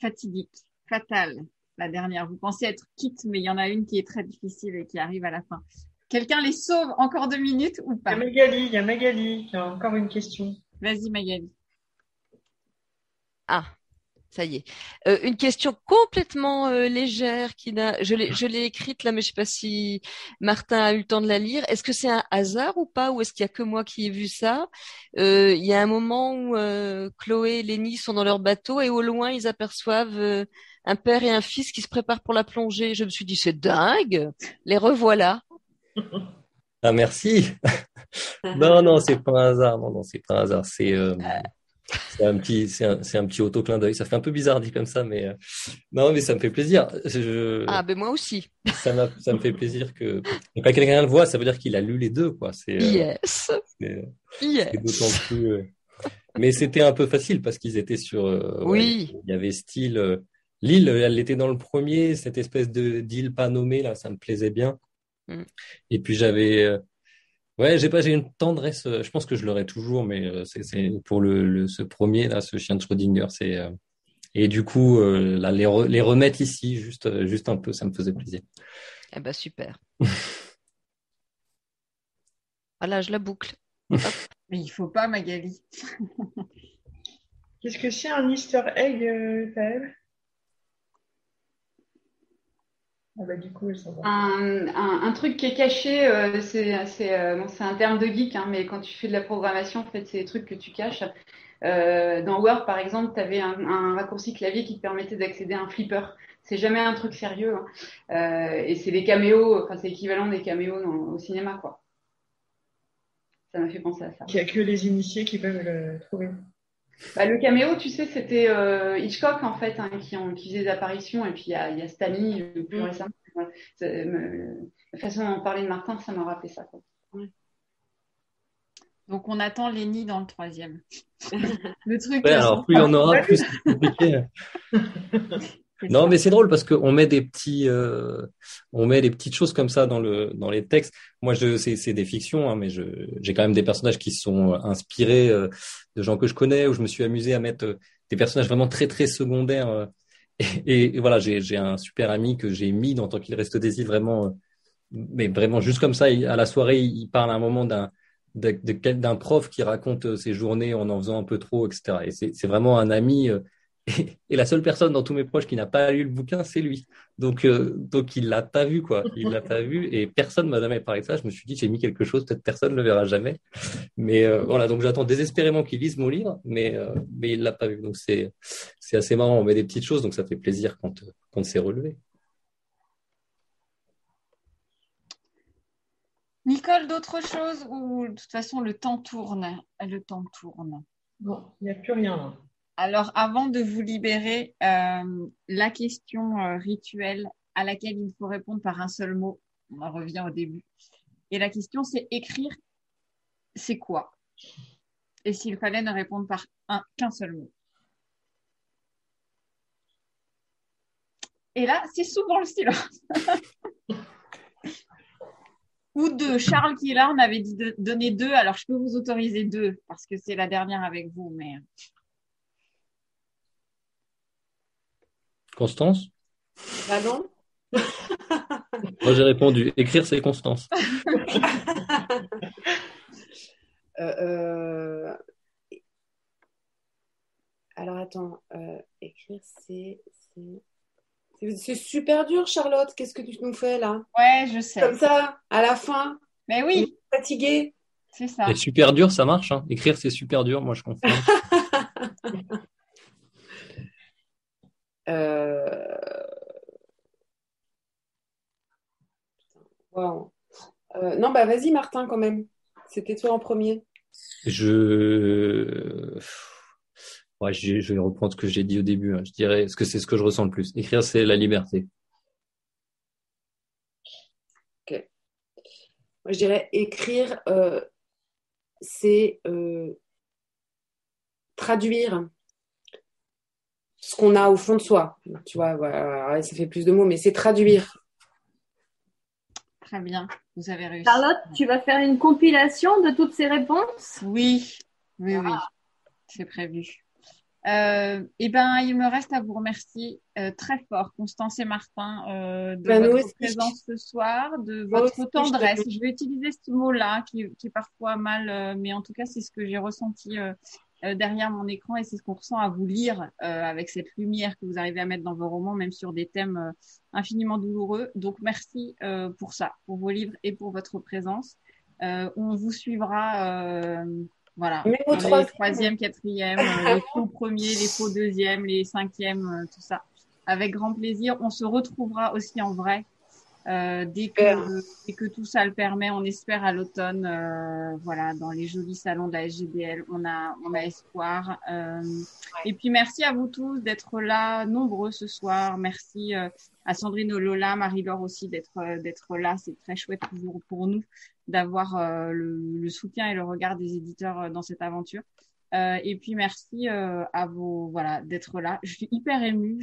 S1: fatidique, fatale, la dernière. Vous pensez être quitte, mais il y en a une qui est très difficile et qui arrive à la fin. Quelqu'un les sauve encore 2 minutes ou pas?
S4: Il y a Magali qui a encore une question.
S1: Vas-y, Magali.
S7: Ah, ça y est. Une question complètement légère je l'ai écrite là, mais je sais pas si Martin a eu le temps de la lire. Est-ce que c'est un hasard ou pas, ou est-ce qu'il y a que moi qui ai vu ça? Il y a un moment où Chloé et Lenny sont dans leur bateau et au loin ils aperçoivent un père et un fils qui se préparent pour la plongée. Je me suis dit c'est dingue, les revoilà.
S3: Ah, merci. Non, non, c'est pas un hasard. Non, non, c'est pas un hasard. C'est un petit auto-clin d'œil. Ça fait un peu bizarre dit comme ça, mais non, mais ça me fait plaisir.
S7: Ah ben moi aussi.
S3: Ça me fait plaisir que quand quelqu'un le voit, ça veut dire qu'il a lu les deux, quoi.
S7: Yes.
S3: C'est
S7: Yes.
S3: d'autant plus. Mais c'était un peu facile parce qu'ils étaient sur.
S7: Oui.
S3: Il y avait style. L'île, elle était dans le premier, cette espèce de d'île pas nommée là, ça me plaisait bien.
S7: Mm.
S3: Et puis ouais, j'ai une tendresse. Je pense que je l'aurai toujours, mais c'est pour ce premier là, ce chien de Schrödinger, et du coup là les remettre ici, juste un peu, ça me faisait plaisir.
S7: Eh ben super. Voilà, je la boucle.
S1: Mais il faut pas, Magali.
S4: Qu'est-ce que c'est un Easter egg, Taël? Ah bah du coup, elle s'en va.
S5: Un truc qui est caché, bon, c'est un terme de geek, hein, mais quand tu fais de la programmation, en fait, c'est des trucs que tu caches. Dans Word, par exemple, tu avais un raccourci clavier qui te permettait d'accéder à un flipper. C'est jamais un truc sérieux, hein. Et c'est des caméos, enfin, c'est l'équivalent des caméos au cinéma, quoi. Ça m'a fait penser à ça.
S4: Il n'y a que les initiés qui peuvent le trouver.
S5: Bah, le caméo, tu sais, c'était Hitchcock, en fait, hein, qui faisait des apparitions, et puis il y a Stanley plus récemment. Voilà. La façon d'en parler de Martin, ça m'a rappelé ça, quoi. Ouais.
S1: Donc, on attend Lenny dans le troisième. Le truc.
S3: Ouais, alors plus il y en aura, plus c'est compliqué. Non, mais c'est drôle parce qu'on met des petites choses comme ça dans les textes. Moi, c'est des fictions, hein, mais j'ai quand même des personnages qui sont inspirés de gens que je connais, où je me suis amusé à mettre des personnages vraiment très très secondaires. Et voilà, j'ai un super ami que j'ai mis dans Tant qu'il reste des îles, vraiment, mais vraiment juste comme ça. À la soirée, il parle à un moment d'un prof qui raconte ses journées en faisant un peu trop, etc. Et c'est vraiment un ami. Et la seule personne dans tous mes proches qui n'a pas lu le bouquin, c'est lui. Donc il l'a pas vu, quoi. Il l'a pas vu et personne m'a jamais parlé de ça. Je me suis dit, j'ai mis quelque chose, peut-être personne ne le verra jamais. Mais voilà, donc j'attends désespérément qu'il lise mon livre, mais il l'a pas vu. Donc c'est assez marrant. On met des petites choses, donc ça fait plaisir quand c'est relevé.
S1: Nicole, d'autres choses ou de toute façon le temps tourne. Le temps tourne.
S4: Bon, il n'y a plus rien là.
S1: Alors, avant de vous libérer, la question rituelle à laquelle il faut répondre par un seul mot, on en revient au début. Et la question, c'est écrire, c'est quoi? Et s'il fallait ne répondre par qu'un seul mot. Et là, c'est souvent le silence. Ou deux. Charles qui est là, on avait dit de donner deux. Alors, je peux vous autoriser deux parce que c'est la dernière avec vous, mais...
S3: Constance?
S2: Pardon?
S3: Moi, j'ai répondu. Écrire, c'est Constance.
S2: Alors, attends. Écrire, c'est super dur, Charlotte. Qu'est-ce que tu nous fais, là?
S1: Ouais, je sais.
S2: Comme ça, à la fin.
S1: Mais oui.
S2: Fatiguée.
S1: C'est ça.
S3: C'est super dur, ça marche, hein. Écrire, c'est super dur, moi, je comprends.
S2: Wow. Non, bah vas-y, Martin, quand même. C'était toi en premier.
S3: Ouais, je vais reprendre ce que j'ai dit au début, hein. Je dirais, parce que c'est ce que je ressens le plus. Écrire, c'est la liberté.
S2: Ok. Moi, je dirais écrire, c'est traduire ce qu'on a au fond de soi. Tu vois, voilà, ça fait plus de mots, mais c'est traduire.
S1: Très bien, vous avez réussi.
S8: Charlotte, tu vas faire une compilation de toutes ces réponses?
S1: Oui, oui, c'est prévu. Eh ben, il me reste à vous remercier très fort, Constance et Martin, de votre présence ce soir, de votre tendresse. Je vais utiliser ce mot-là qui est parfois mal, mais en tout cas, c'est ce que j'ai ressenti derrière mon écran et c'est ce qu'on ressent à vous lire avec cette lumière que vous arrivez à mettre dans vos romans, même sur des thèmes infiniment douloureux. Donc merci pour ça, pour vos livres et pour votre présence. On vous suivra voilà,
S2: Mais au
S1: les troisième, quatrième, les faux premiers, les faux deuxièmes, les cinquièmes, tout ça. Avec grand plaisir. On se retrouvera aussi en vrai dès que tout ça le permet. On espère à l'automne, voilà, dans les jolis salons de la SGDL. On a espoir. Et puis merci à vous tous d'être là, nombreux ce soir. Merci à Sandrine Lola, Marie-Laure aussi d'être là. C'est très chouette toujours pour nous d'avoir le soutien et le regard des éditeurs dans cette aventure. Et puis merci à vous, voilà, d'être là. Je suis hyper émue.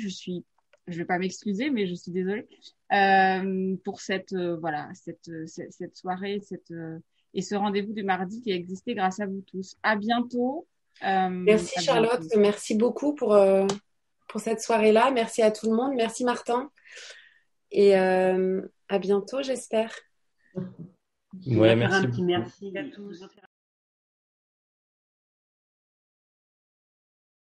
S1: Je vais pas m'excuser, mais je suis désolée pour cette soirée, et ce rendez-vous du mardi qui a existé grâce à vous tous. À bientôt.
S2: Merci Charlotte, merci beaucoup pour cette soirée-là. Merci à tout le monde, merci Martin. Et à bientôt, j'espère.
S3: Ouais, merci.
S9: Merci à tous.